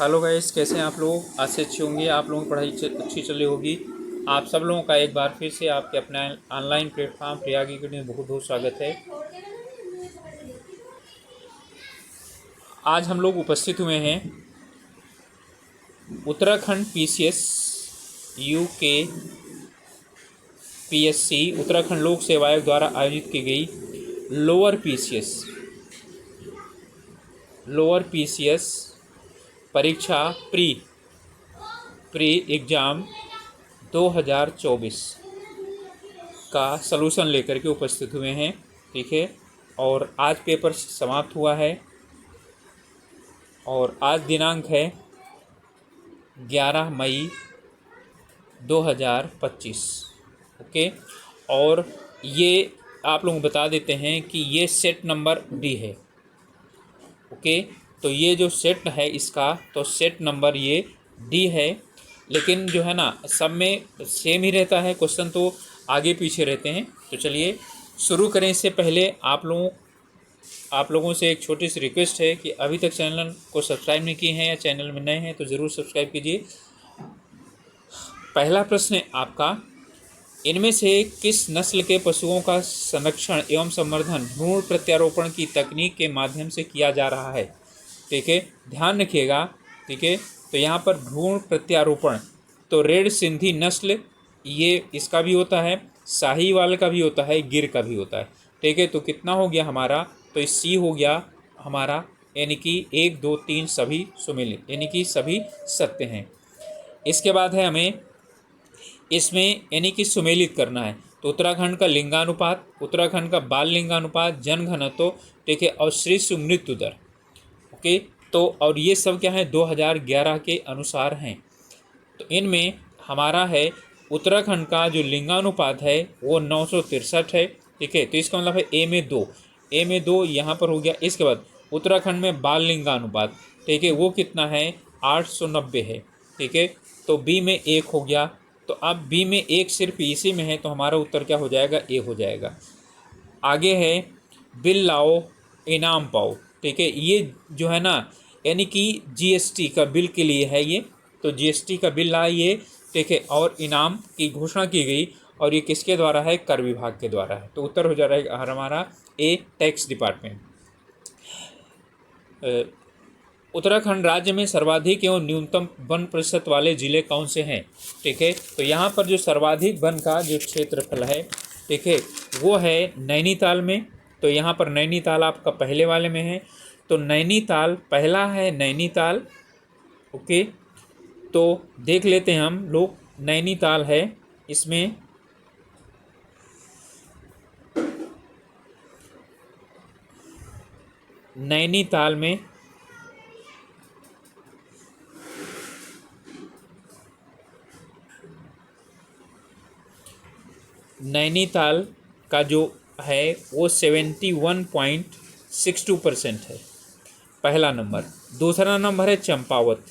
Hello guys, कैसे हैं आप लोग। आज से अच्छे होंगे, आप लोगों की पढ़ाई अच्छी चल रही होगी। आप सब लोगों का एक बार फिर से आपके अपने ऑनलाइन प्लेटफॉर्म प्रयाग एकेडमी में बहुत बहुत स्वागत है। आज हम लोग उपस्थित हुए हैं Uttarakhand PCS UK PSC Uttarakhand लोक सेवा आयोग द्वारा आयोजित की गई लोअर पीसीएस परीक्षा प्री एग्ज़ाम 2024 का सलूशन लेकर के उपस्थित हुए हैं। ठीक है, और आज पेपर समाप्त हुआ है और आज दिनांक है 11 मई 2025। ओके, और ये आप लोग बता देते हैं कि ये सेट नंबर डी है। ओके, तो ये जो सेट है इसका, तो सेट नंबर ये डी है। लेकिन जो है ना, सब में सेम ही रहता है, क्वेश्चन तो आगे पीछे रहते हैं। तो चलिए शुरू करें। इससे पहले आप लोगों से एक छोटी सी रिक्वेस्ट है कि अभी तक चैनल को सब्सक्राइब नहीं किए हैं या चैनल में नए हैं तो ज़रूर सब्सक्राइब कीजिए। पहला प्रश्न है आपका, इनमें से किस नस्ल के पशुओं का संरक्षण एवं संवर्धन भ्रूण प्रत्यारोपण की तकनीक के माध्यम से किया जा रहा है। ठीक है, ध्यान रखिएगा। ठीक है, तो यहाँ पर भ्रूण प्रत्यारोपण, तो रेड सिंधी नस्ल ये इसका भी होता है, साहीवाल का भी होता है, गिर का भी होता है। ठीक है, तो कितना हो गया हमारा, तो सी हो गया हमारा, यानी कि 1 2 3 सभी सुमेलित, यानी कि सभी सत्य हैं। इसके बाद है हमें इसमें यानी कि सुमेलित करना है। तो उत्तराखंड का लिंगानुपात, उत्तराखंड का बाल लिंगानुपात, जनघनत्व, ठीक है, और शिशु मृत्यु दर। ओके, तो और ये सब क्या है 2011 के अनुसार हैं। तो इनमें हमारा है उत्तराखंड का जो लिंगानुपात है वो 963 है। ठीक है, तो इसका मतलब है ए में दो यहाँ पर हो गया। इसके बाद उत्तराखंड में बाल लिंगानुपात, ठीक है, वो कितना है 890 है। ठीक है, तो बी में 1 हो गया। तो अब बी में 1 सिर्फ इसी में है, तो हमारा उत्तर क्या हो जाएगा, ए हो जाएगा। आगे है बिल लाओ इनाम पाओ। ठीक है, ये जो है ना, यानी कि जीएसटी का बिल के लिए है ये। तो जीएसटी का बिल लाए ये, ठीक है, और इनाम की घोषणा की गई, और ये किसके द्वारा है, कर विभाग के द्वारा है। तो उत्तर हो जा रहा है हमारा ए, टैक्स डिपार्टमेंट। उत्तराखंड राज्य में सर्वाधिक एवं न्यूनतम वन प्रतिशत वाले जिले कौन से हैं। ठीक है, तो यहाँ पर जो सर्वाधिक वन का जो क्षेत्रफल है, ठीक है, वो है नैनीताल में। तो यहाँ पर नैनीताल आपका पहले वाले में है, तो नैनीताल पहला है नैनीताल। ओके, तो देख लेते हैं हम लोग, नैनीताल है इसमें। नैनीताल में नैनीताल का जो है वो 71.62% है, पहला नंबर। दूसरा नंबर है चंपावत।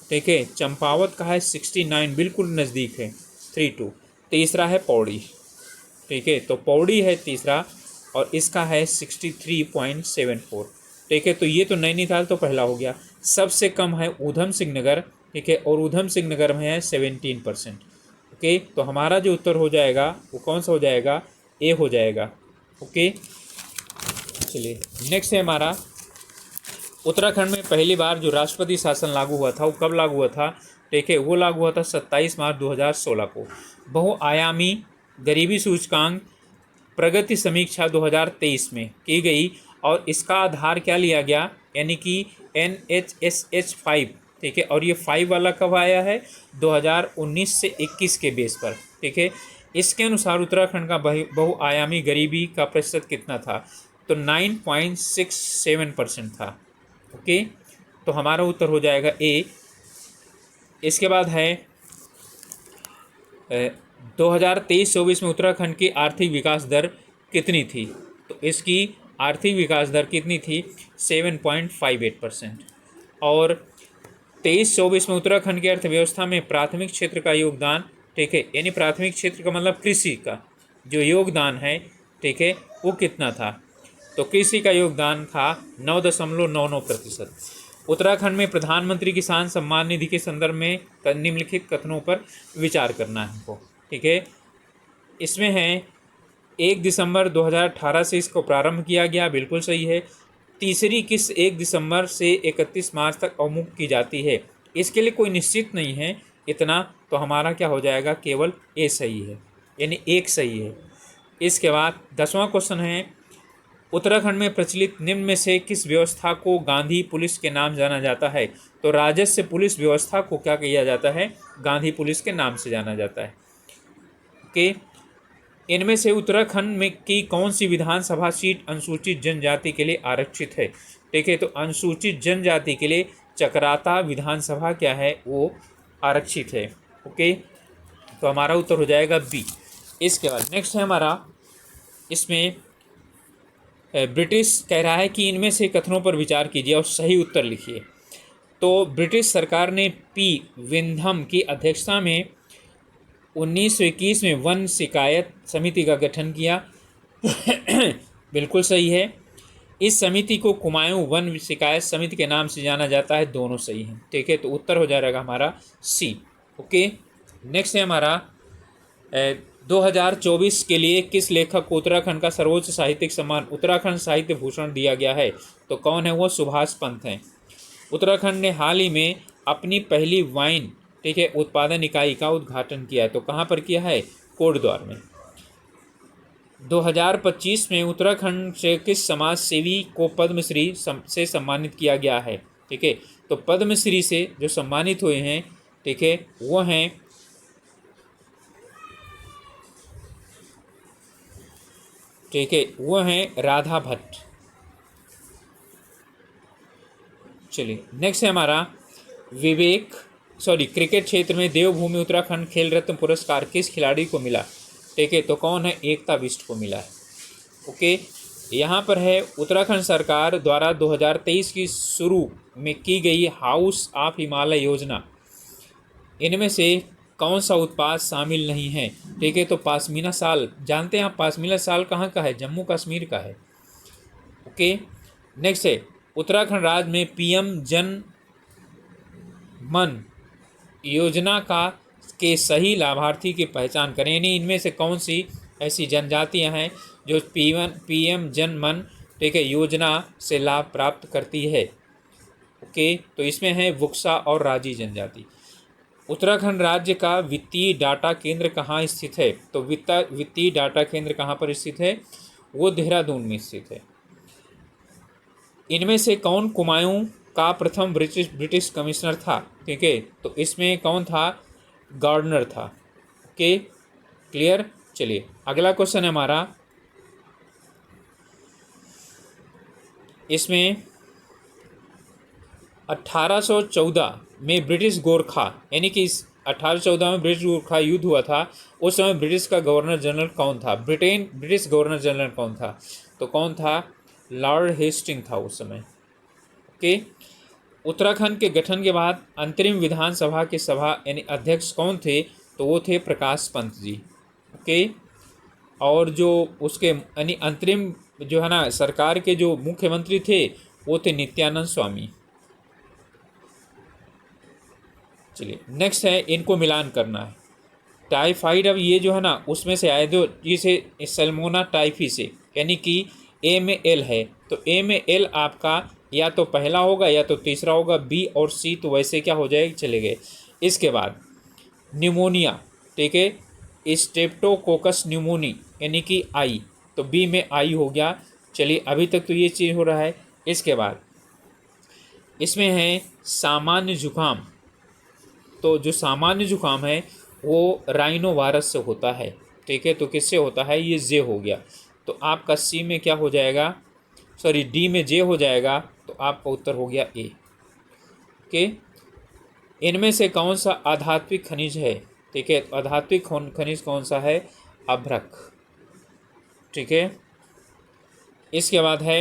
ठीक है, चंपावत का है 69, बिल्कुल नज़दीक है, 32। तीसरा है पौड़ी। ठीक है, तो पौड़ी है तीसरा और इसका है 63.74। ठीक है, तो ये तो नैनीताल तो पहला हो गया। सबसे कम है ऊधम सिंह नगर। ठीक है, और ऊधम सिंह नगर में है 17%। ओके, तो हमारा जो उत्तर हो जाएगा वो कौन सा हो जाएगा, ए हो जाएगा। ओके, चलिए नेक्स्ट है हमारा, उत्तराखंड में पहली बार जो राष्ट्रपति शासन लागू हुआ था वो कब लागू हुआ था। ठीक है, वो लागू हुआ था 27 मार्च 2016 को। बहुआयामी गरीबी सूचकांक प्रगति समीक्षा 2023 में की गई, और इसका आधार क्या लिया गया, यानी कि NHSH 5। ठीक है, और ये 5 वाला कब आया है, 2019 से 21 के बेस पर। ठीक है, इसके अनुसार उत्तराखंड का बहुआयामी गरीबी का प्रतिशत कितना था, तो 9.67% था। ओके, तो हमारा उत्तर हो जाएगा ए। इसके बाद है 2023-24 में उत्तराखंड की आर्थिक विकास दर कितनी थी। तो इसकी आर्थिक विकास दर कितनी थी, 7.58%। और 23-24 में उत्तराखंड की अर्थव्यवस्था में प्राथमिक क्षेत्र का योगदान, ठीक है, यानी प्राथमिक क्षेत्र का मतलब कृषि का जो योगदान है, ठीक है, वो कितना था। तो कृषि का योगदान था 9.99%। उत्तराखंड में प्रधानमंत्री किसान सम्मान निधि के संदर्भ में निम्नलिखित कथनों पर विचार करना है हमको। ठीक है, इसमें है 1 दिसंबर 2018 से इसको प्रारंभ किया गया, बिल्कुल सही है। तीसरी किस्त 1 दिसंबर से 31 मार्च तक अवमुक्त की जाती है। इसके लिए कोई निश्चित नहीं है इतना, तो हमारा क्या हो जाएगा, केवल ए सही है, यानी एक सही है। इसके बाद 10वां क्वेश्चन है, उत्तराखंड में प्रचलित निम्न में से किस व्यवस्था को गांधी पुलिस के नाम जाना जाता है? तो राजस्व पुलिस व्यवस्था को क्या किया जाता है, गांधी पुलिस के नाम से जाना जाता है। ओके, इनमें से उत्तराखंड में की कौन सी विधानसभा सीट अनुसूचित जनजाति के लिए आरक्षित है? ठीक है, तो अनुसूचित जनजाति के लिए चकराता विधानसभा क्या है, वो आरक्षित है। ओके, तो हमारा उत्तर हो जाएगा बी। इसके बाद नेक्स्ट है हमारा, इसमें ब्रिटिश कह रहा है कि इनमें से कथनों पर विचार कीजिए और सही उत्तर लिखिए। तो ब्रिटिश सरकार ने पी विंधम की अध्यक्षता में 1921 में वन शिकायत समिति का गठन किया। बिल्कुल सही है। इस समिति को कुमाऊं वन शिकायत समिति के नाम से जाना जाता है, दोनों सही हैं। ठीक है, तो उत्तर हो जाएगा हमारा सी। ओके, नेक्स्ट है हमारा 2024 के लिए किस लेखक को उत्तराखंड का सर्वोच्च साहित्यिक सम्मान उत्तराखंड साहित्य भूषण दिया गया है? तो कौन है वो? सुभाष पंत हैं। उत्तराखंड ने हाल ही में अपनी पहली वाइन, ठीक है, उत्पादन इकाई का उद्घाटन किया है। तो कहाँ पर किया है? कोटद्वार में। 2025 में उत्तराखंड से किस समाज सेवी को पद्मश्री से सम्मानित किया गया है? ठीक है, तो पद्मश्री से जो सम्मानित हुए हैं, ठीक है, वो हैं वो हैं राधा भट्ट। चलिए नेक्स्ट है हमारा क्रिकेट क्षेत्र में देवभूमि उत्तराखंड खेल रत्न पुरस्कार किस खिलाड़ी को मिला? ठीक है, तो कौन है? एकता बिष्ट को मिला है। ओके, यहाँ पर है उत्तराखंड सरकार द्वारा 2023 की शुरू में की गई हाउस ऑफ हिमालय योजना, इनमें से कौन सा उत्पाद शामिल नहीं है? ठीक है, तो पाशमीना शाल, जानते हैं आप पाशमीना शाल कहाँ का है? जम्मू कश्मीर का है। ओके, नेक्स्ट है उत्तराखंड राज्य में पीएम जन मन योजना के सही लाभार्थी की पहचान करें, यानी इनमें से कौन सी ऐसी जनजातियां हैं जो पीएम जन मन, ठीक है, योजना से लाभ प्राप्त करती है? ओके, तो इसमें है वुक्सा और राजी जनजाति। उत्तराखंड राज्य का वित्तीय डाटा केंद्र कहाँ स्थित है? तो वित्तीय डाटा केंद्र कहाँ पर स्थित है? वो देहरादून में स्थित है। इनमें से कौन कुमाऊं का प्रथम ब्रिटिश कमिश्नर था? ठीक है, तो इसमें कौन था? गार्डनर था। Okay, clear. चलिए अगला क्वेश्चन है हमारा, इसमें 1814 में ब्रिटिश गोरखा, यानी कि 1814 में ब्रिटिश गोरखा युद्ध हुआ था, उस समय ब्रिटिश का गवर्नर जनरल कौन था? ब्रिटिश गवर्नर जनरल कौन था? तो कौन था? लॉर्ड हेस्टिंग था उस समय। ओके, उत्तराखंड के गठन के बाद अंतरिम विधानसभा के सभा यानी अध्यक्ष कौन थे? तो वो थे प्रकाश पंत जी। ओके, और जो उसके यानी अंतरिम जो है ना सरकार के जो मुख्यमंत्री थे वो थे नित्यानंद स्वामी। चलिए नेक्स्ट है, इनको मिलान करना है। टाइफाइड, अब ये जो है ना उसमें से आए दो, जिसे सल्मोना टाइफी से, यानी कि ए में एल है, तो ए में एल आपका या तो पहला होगा या तो तीसरा होगा, बी और सी तो वैसे क्या हो जाएगा, चले गए। इसके बाद न्यूमोनिया, ठीक है, स्ट्रेप्टोकोकस न्यूमोनी यानी कि आई, तो बी में आई हो गया। चलिए अभी तक तो ये चीज़ हो रहा है। इसके बाद इसमें है सामान्य जुकाम, तो जो सामान्य जुकाम है वो राइनो वायरस से होता है। ठीक है, तो किससे होता है? ये जे हो गया, तो आपका सी में क्या हो जाएगा, डी में जे हो जाएगा, तो आपका उत्तर हो गया ए। ओके, इनमें से कौन सा आधात्विक खनिज है? ठीक है, आधात्विक खनिज कौन सा है? अभ्रक। ठीक है, इसके बाद है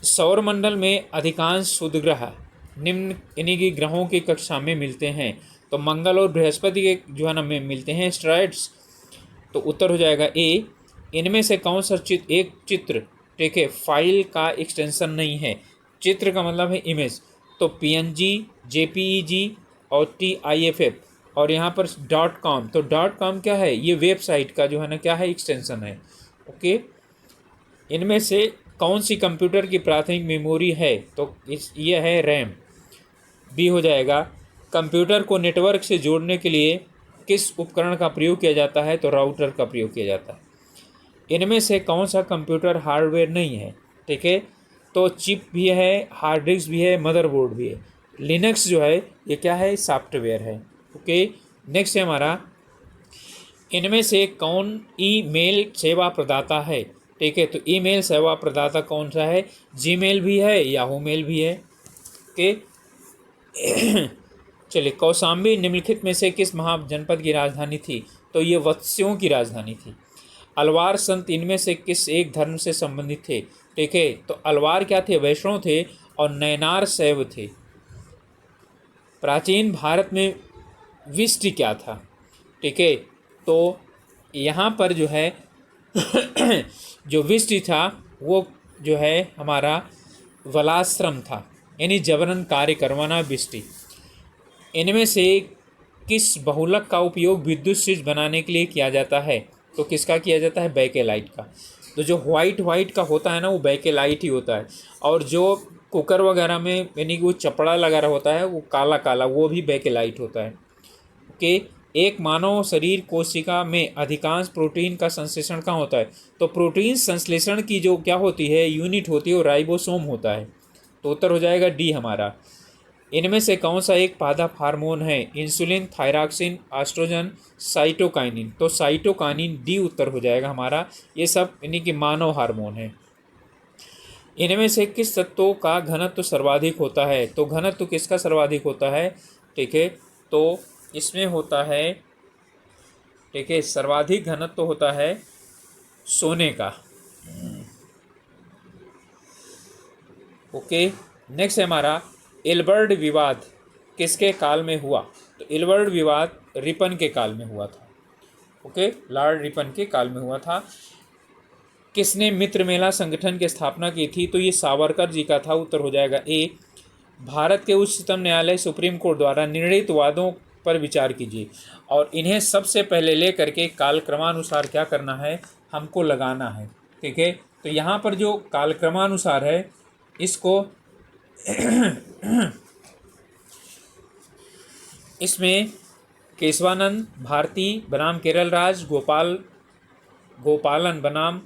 सौरमंडल में अधिकांश क्षुद्रग्रह निम्न यानी कि ग्रहों की कक्षा में मिलते हैं, तो मंगल और बृहस्पति के जो है ना में मिलते हैं एस्टेरॉइड्स, तो उत्तर हो जाएगा ए। इनमें से कौन सा एक चित्र, ठीक है, फाइल का एक्सटेंशन नहीं है? चित्र का मतलब है इमेज, तो PNG, JPEG और TIFF, और यहाँ पर .com, तो .com क्या है, ये वेबसाइट का जो है ना क्या है, एक्सटेंशन है। ओके, इनमें से कौन सी कंप्यूटर की प्राथमिक मेमोरी है, तो ये है रैम। बी हो जाएगा, कंप्यूटर को नेटवर्क से जोड़ने के लिए किस उपकरण का प्रयोग किया जाता है, तो राउटर का प्रयोग किया जाता है। इनमें से कौन सा कंप्यूटर हार्डवेयर नहीं है, ठीक है, तो चिप भी है, हार्ड डिस्क भी है, मदरबोर्ड भी है। लिनक्स जो है ये क्या है, सॉफ्टवेयर है। ओके, नेक्स्ट है हमारा, इनमें से कौन ईमेल सेवा प्रदाता है, ठीक है, तो ईमेल सेवा प्रदाता कौन सा है, जीमेल भी है, याहू मेल भी है। ओके, चलिए, कौशाम्बी निम्नलिखित में से किस महाजनपद की राजधानी थी, तो ये वत्स्यों की राजधानी थी। अलवार संत इनमें से किस एक धर्म से संबंधित थे, ठीक है, तो अलवार क्या थे, वैष्णव थे, और नयनार शैव थे। प्राचीन भारत में विष्टि क्या था, ठीक है, तो यहाँ पर जो है जो विष्टि था वो जो है हमारा वलाश्रम था, यानी जबरन कार्य करवाना विष्टि। इनमें से किस बहुलक का उपयोग विद्युत स्विच बनाने के लिए किया जाता है, तो किसका किया जाता है, बैकेलाइट का। तो जो वाइट का होता है ना वो बैकेलाइट ही होता है, और जो कुकर वगैरह में यानी कि वो चपड़ा लगा रहा होता है वो काला काला, वो भी बैकेलाइट होता है। ओके, एक मानव शरीर कोशिका में अधिकांश प्रोटीन का संश्लेषण कहाँ होता है, तो प्रोटीन संश्लेषण की जो क्या होती है यूनिट होती है वो राइबोसोम होता है। तो उत्तर हो जाएगा डी हमारा। इनमें से कौन सा एक पादप हार्मोन है, इंसुलिन, थायरॉक्सिन, एस्ट्रोजन, साइटोकाइनिन, तो साइटोकाइनिन डी उत्तर हो जाएगा हमारा। ये सब यानी कि मानव हार्मोन है। इनमें से किस तत्वों का घनत्व सर्वाधिक होता है, तो घनत्व किसका सर्वाधिक होता है, ठीक है, तो इसमें होता है, ठीक है, सर्वाधिक घनत्व होता है सोने का। ओके, नेक्स्ट है हमारा, इलबर्ट विवाद किसके काल में हुआ, तो इलबर्ट विवाद रिपन के काल में हुआ था। ओके, लॉर्ड रिपन के काल में हुआ था। किसने मित्र मेला संगठन की स्थापना की थी, तो ये सावरकर जी का था। उत्तर हो जाएगा ए। भारत के उच्चतम न्यायालय सुप्रीम कोर्ट द्वारा निर्णीत वादों पर विचार कीजिए, और इन्हें सबसे पहले लेकर के कालक्रमानुसार क्या करना है, हमको लगाना है, ठीक है। तो यहाँ पर जो कालक्रमानुसार है इसको इसमें केशवानंद भारती बनाम केरल राज, गोपालन बनाम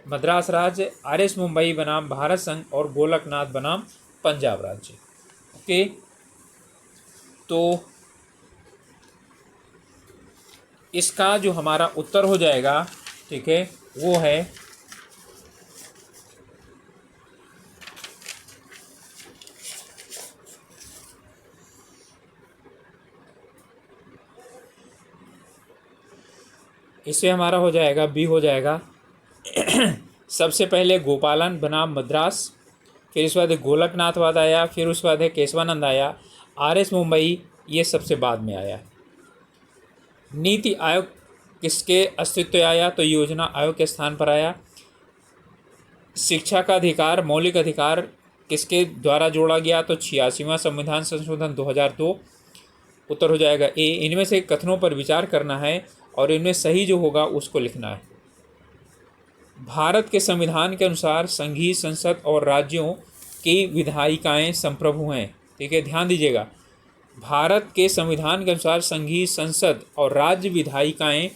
मद्रास राज्य, RS मुंबई बनाम भारत संघ, और गोलकनाथ बनाम पंजाब राज्य। ओके, तो इसका जो हमारा उत्तर हो जाएगा, ठीक है, वो है इससे हमारा हो जाएगा बी हो जाएगा। सबसे पहले गोपालन बनाम मद्रास, फिर उसके बाद गोलकनाथ वाद आया, फिर उसके बाद है केशवानंद आया, RS मुंबई ये सबसे बाद में आया। नीति आयोग किसके अस्तित्व में आया, तो योजना आयोग के स्थान पर आया। शिक्षा का अधिकार, मौलिक अधिकार किसके द्वारा जोड़ा गया, तो 86वां संविधान संशोधन 2002। उत्तर हो जाएगा ए। इनमें से कथनों पर विचार करना है और इनमें सही जो होगा उसको लिखना है। भारत के संविधान के अनुसार संघीय संसद और राज्यों की विधायिकाएं संप्रभु हैं, ठीक है, ध्यान दीजिएगा। भारत के संविधान के अनुसार संघीय संसद और राज्य विधायिकाएं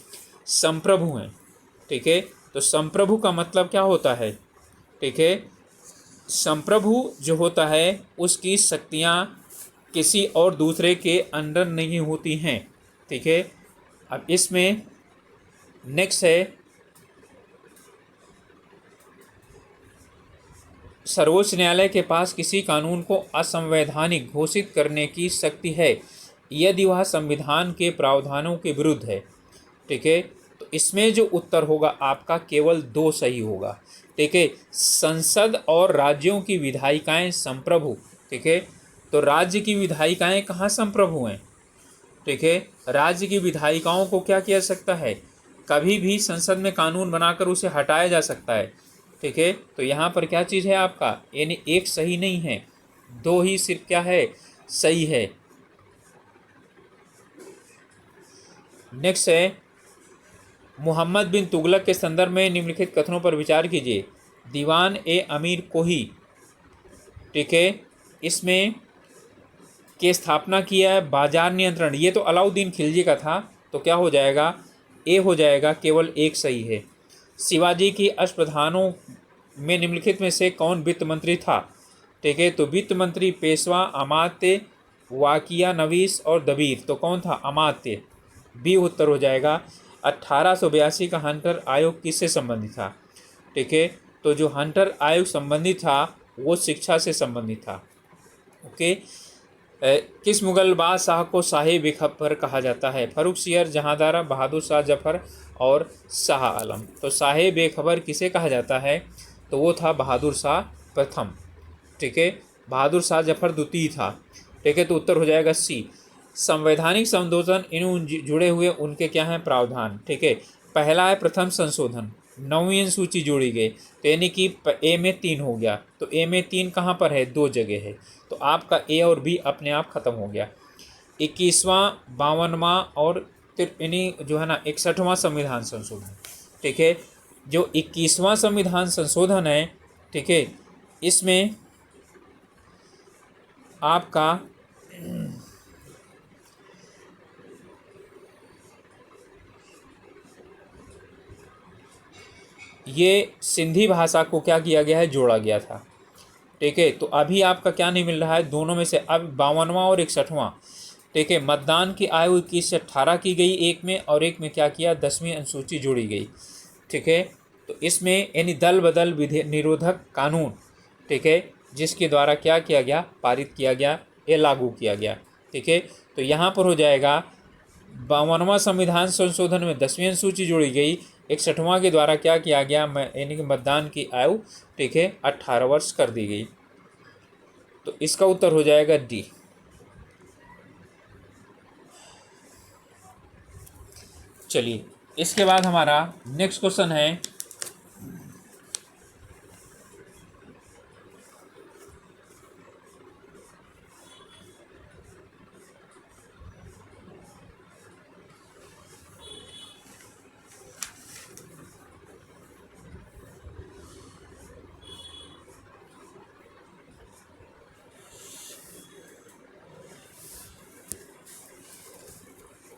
संप्रभु हैं, ठीक है। तो संप्रभु का मतलब क्या होता है, ठीक है, संप्रभु जो होता है उसकी शक्तियां किसी और दूसरे के अंडर नहीं होती हैं, ठीक है। अब इसमें नेक्स्ट है, सर्वोच्च न्यायालय के पास किसी कानून को असंवैधानिक घोषित करने की शक्ति है यदि वह संविधान के प्रावधानों के विरुद्ध है, ठीक है। तो इसमें जो उत्तर होगा आपका केवल 2 सही होगा, ठीक है। संसद और राज्यों की विधायिकाएं संप्रभु, ठीक है। तो राज्य की विधायिकाएं कहाँ संप्रभु हैं, ठीक है। राज्य की विधायिकाओं को क्या किया सकता है, कभी भी संसद में कानून बनाकर उसे हटाया जा सकता है, ठीक है, तो यहाँ पर क्या चीज़ है आपका, यानी एक सही नहीं है, दो ही सिर्फ क्या है, सही है। नेक्स्ट है, मोहम्मद बिन तुगलक के संदर्भ में निम्नलिखित कथनों पर विचार कीजिए। दीवान ए अमीर कोही, ठीक है, इसमें की स्थापना किया है बाजार नियंत्रण, ये तो अलाउद्दीन खिलजी का था, तो क्या हो जाएगा, ए हो जाएगा, केवल एक सही है। शिवाजी की अष्टप्रधानों में निम्नलिखित में से कौन वित्त मंत्री था, ठीक है, तो वित्त मंत्री पेशवा, अमात्य, वाकिया नवीस और दबीर, तो कौन था, अमात्य, बी उत्तर हो जाएगा। 1882 का हंटर आयोग किससे संबंधित था, ठीक है, तो जो हंटर आयोग संबंधित था वो शिक्षा से संबंधित था। ओके, किस मुगल बादशाह को शाही बेखबर कहा जाता है, फर्रुख सियर, जहांदारा, बहादुर शाह जफर और शाह आलम, तो शाही बेखबर किसे कहा जाता है, तो वो था बहादुर शाह प्रथम, ठीक है, बहादुर शाह जफर द्वितीय था, ठीक है, तो उत्तर हो जाएगा सी। संवैधानिक संशोधन इन जुड़े हुए उनके क्या हैं, प्रावधान, ठीक है, पहला है प्रथम संशोधन, 9वीं अनुसूची जोड़ी गई, तो यानी कि ए में 3 हो गया, तो ए में 3 कहाँ पर है, 2 जगह है, तो आपका ए और बी अपने आप खत्म हो गया। 21वां, 52वां और यानी जो है ना 61वां संविधान संशोधन, ठीक है, जो 21वां संविधान संशोधन है, ठीक है, इसमें आपका ये सिंधी भाषा को क्या किया गया है, जोड़ा गया था, ठीक है, तो अभी आपका क्या नहीं मिल रहा है, दोनों में से अब 52वां और 61वां, ठीक है, मतदान की आयु 21 से 18 की गई एक में, और एक में क्या किया, 10वीं अनुसूची जोड़ी गई, ठीक है, तो इसमें यानी दल बदल निरोधक कानून, ठीक है, जिसके द्वारा क्या किया गया, पारित किया गया, ये लागू किया गया, ठीक है, तो यहाँ पर हो जाएगा 52वां संविधान संशोधन में 10वीं अनुसूची जोड़ी गई, 61वां के द्वारा क्या किया गया, यानी कि मतदान की आयु, ठीक है, 18 वर्ष कर दी गई, तो इसका उत्तर हो जाएगा डी। चलिए, इसके बाद हमारा नेक्स्ट क्वेश्चन है,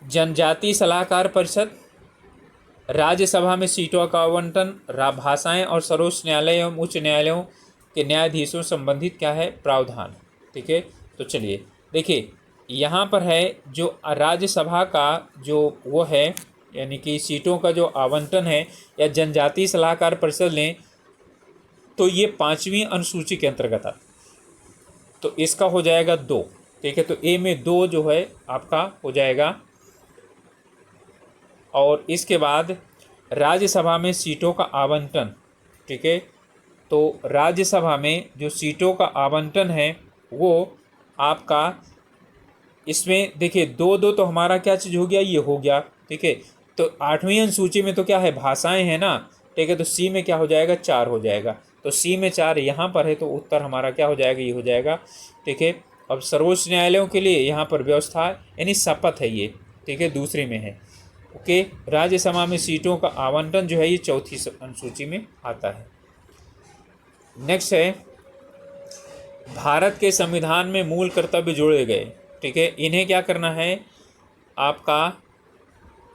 जनजातीय सलाहकार परिषद, राज्यसभा में सीटों का आवंटन, भाषाएं और सर्वोच्च न्यायालय एवं उच्च न्यायालयों के न्यायाधीशों संबंधित क्या है, प्रावधान, ठीक है, तो चलिए देखिए, यहाँ पर है जो राज्यसभा का जो वो है, यानी कि सीटों का जो आवंटन है, या जनजातीय सलाहकार परिषद लें तो ये 5वीं अनुसूची के अंतर्गत आता, तो इसका हो जाएगा 2, ठीक है, तो ए में 2 जो है आपका हो जाएगा, और इसके बाद राज्यसभा में सीटों का आवंटन, ठीक है, तो राज्यसभा में जो सीटों का आवंटन है वो आपका, इसमें देखिए 2-2 तो हमारा क्या चीज़ हो गया, ये हो गया, ठीक है, तो 8वीं अनुसूची में तो क्या है, भाषाएं हैं ना, ठीक है, तो सी में क्या हो जाएगा, 4 हो जाएगा, तो सी में 4 यहाँ पर है, तो उत्तर हमारा क्या हो जाएगा, ये हो जाएगा, ठीक है। अब सर्वोच्च न्यायालयों के लिए यहाँ पर व्यवस्था यानी शपथ है ये, ठीक है, दूसरे में है, ओके। राज्यसभा में सीटों का आवंटन जो है ये 4थी अनुसूची में आता है। नेक्स्ट है, भारत के संविधान में मूल कर्तव्य जोड़े गए, ठीक है, इन्हें क्या करना है, आपका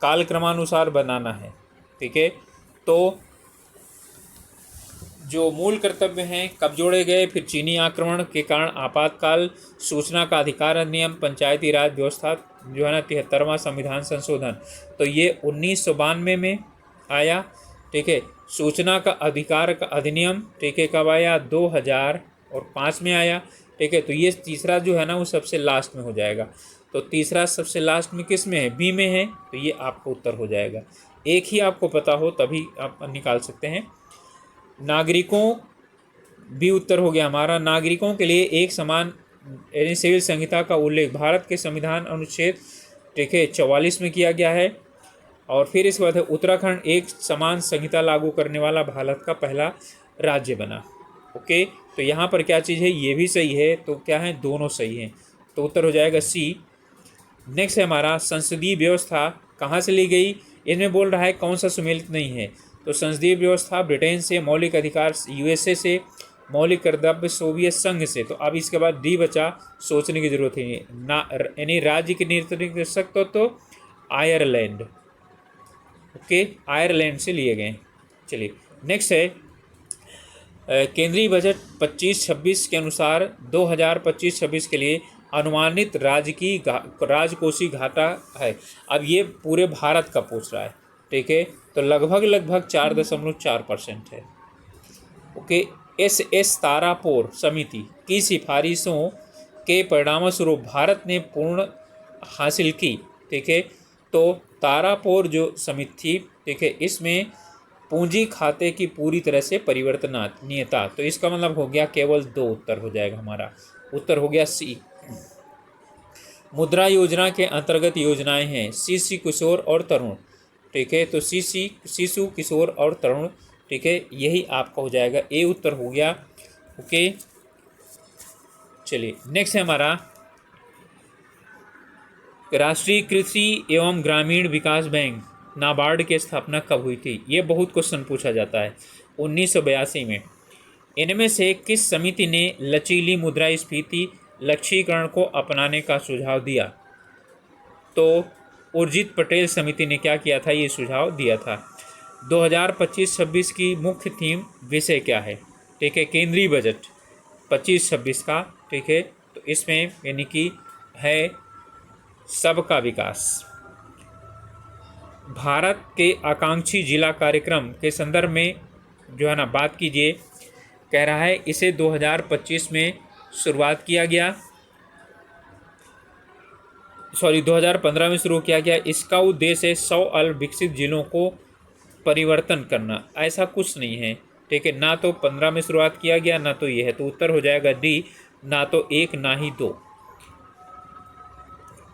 कालक्रमानुसार बनाना है, ठीक है, तो जो मूल कर्तव्य हैं कब जोड़े गए, फिर चीनी आक्रमण के कारण आपातकाल, सूचना का अधिकार अधिनियम, पंचायती राज व्यवस्था जो है ना 73वां संविधान संशोधन, तो ये 1992 में आया, ठीक है, सूचना का अधिकार का अधिनियम, ठीक है, कब आया, 2005 में आया, ठीक है, तो ये तीसरा जो है ना वो सबसे लास्ट में हो जाएगा, तो तीसरा सबसे लास्ट में किस में है, बी में है, तो ये आपको उत्तर हो जाएगा, एक ही आपको पता हो तभी आप निकाल सकते हैं। नागरिकों, भी उत्तर हो गया हमारा, नागरिकों के लिए एक समान यानी सिविल संहिता का उल्लेख भारत के संविधान अनुच्छेद, ठीक है, 44 में किया गया है, और फिर इसके बाद है उत्तराखंड एक समान संहिता लागू करने वाला भारत का पहला राज्य बना। ओके, तो यहाँ पर क्या चीज़ है, ये भी सही है, तो क्या है, दोनों सही हैं, तो उत्तर हो जाएगा सी। नेक्स्ट है हमारा संसदीय व्यवस्था कहाँ से ली गई। इनमें बोल रहा है कौन सा सुमेलित नहीं है, तो संसदीय व्यवस्था ब्रिटेन से, मौलिक अधिकार यूएसए से, मौलिक कर्तव्य सोवियत संघ से। तो अब इसके बाद डी बचा, सोचने की जरूरत ही नहीं ना, यानी राज्य के नियंत्रण कर सकते हो तो आयरलैंड। ओके, आयरलैंड से लिए गए। चलिए नेक्स्ट है केंद्रीय बजट 25-26 के अनुसार 2025-26 के लिए अनुमानित राजकोषीय घाटा है। अब ये पूरे भारत का पूछ रहा है, ठीक है, तो लगभग 4.4% है। ओके, एस तारापोर समिति की सिफारिशों के परिणामस्वरूप भारत ने पूर्ण हासिल की, ठीक है, तो तारापोर जो समिति थी, ठीक है, इसमें पूंजी खाते की पूरी तरह से परिवर्तनीयता, तो इसका मतलब हो गया केवल 2 उत्तर हो जाएगा हमारा, उत्तर हो गया सी। मुद्रा योजना के अंतर्गत योजनाएं हैं शिशु किशोर और तरुण, ठीक है, तो शिशु किशोर और तरुण, ठीक है, यही आपका हो जाएगा ए, उत्तर हो गया। ओके, चलिए नेक्स्ट है हमारा राष्ट्रीय कृषि एवं ग्रामीण विकास बैंक नाबार्ड की स्थापना कब हुई थी। ये बहुत क्वेश्चन पूछा जाता है। 1982 में। इनमें से किस समिति ने लचीली मुद्रास्फीति लक्ष्यीकरण को अपनाने का सुझाव दिया। तो उर्जित पटेल समिति ने क्या किया था, ये सुझाव दिया था। 2025-26 की मुख्य थीम विषय क्या है, ठीक है, केंद्रीय बजट 25-26 का, ठीक है, तो इसमें यानी कि है सबका विकास। भारत के आकांक्षी जिला कार्यक्रम के संदर्भ में जो है ना बात कीजिए, कह रहा है इसे 2025 में शुरुआत किया गया, 2015 में शुरू किया गया। इसका उद्देश्य है 100 अल्प विकसित जिलों को परिवर्तन करना, ऐसा कुछ नहीं है, ठीक है, ना तो 15 में शुरुआत किया गया ना तो ये है, तो उत्तर हो जाएगा डी, ना तो 1 ना ही 2।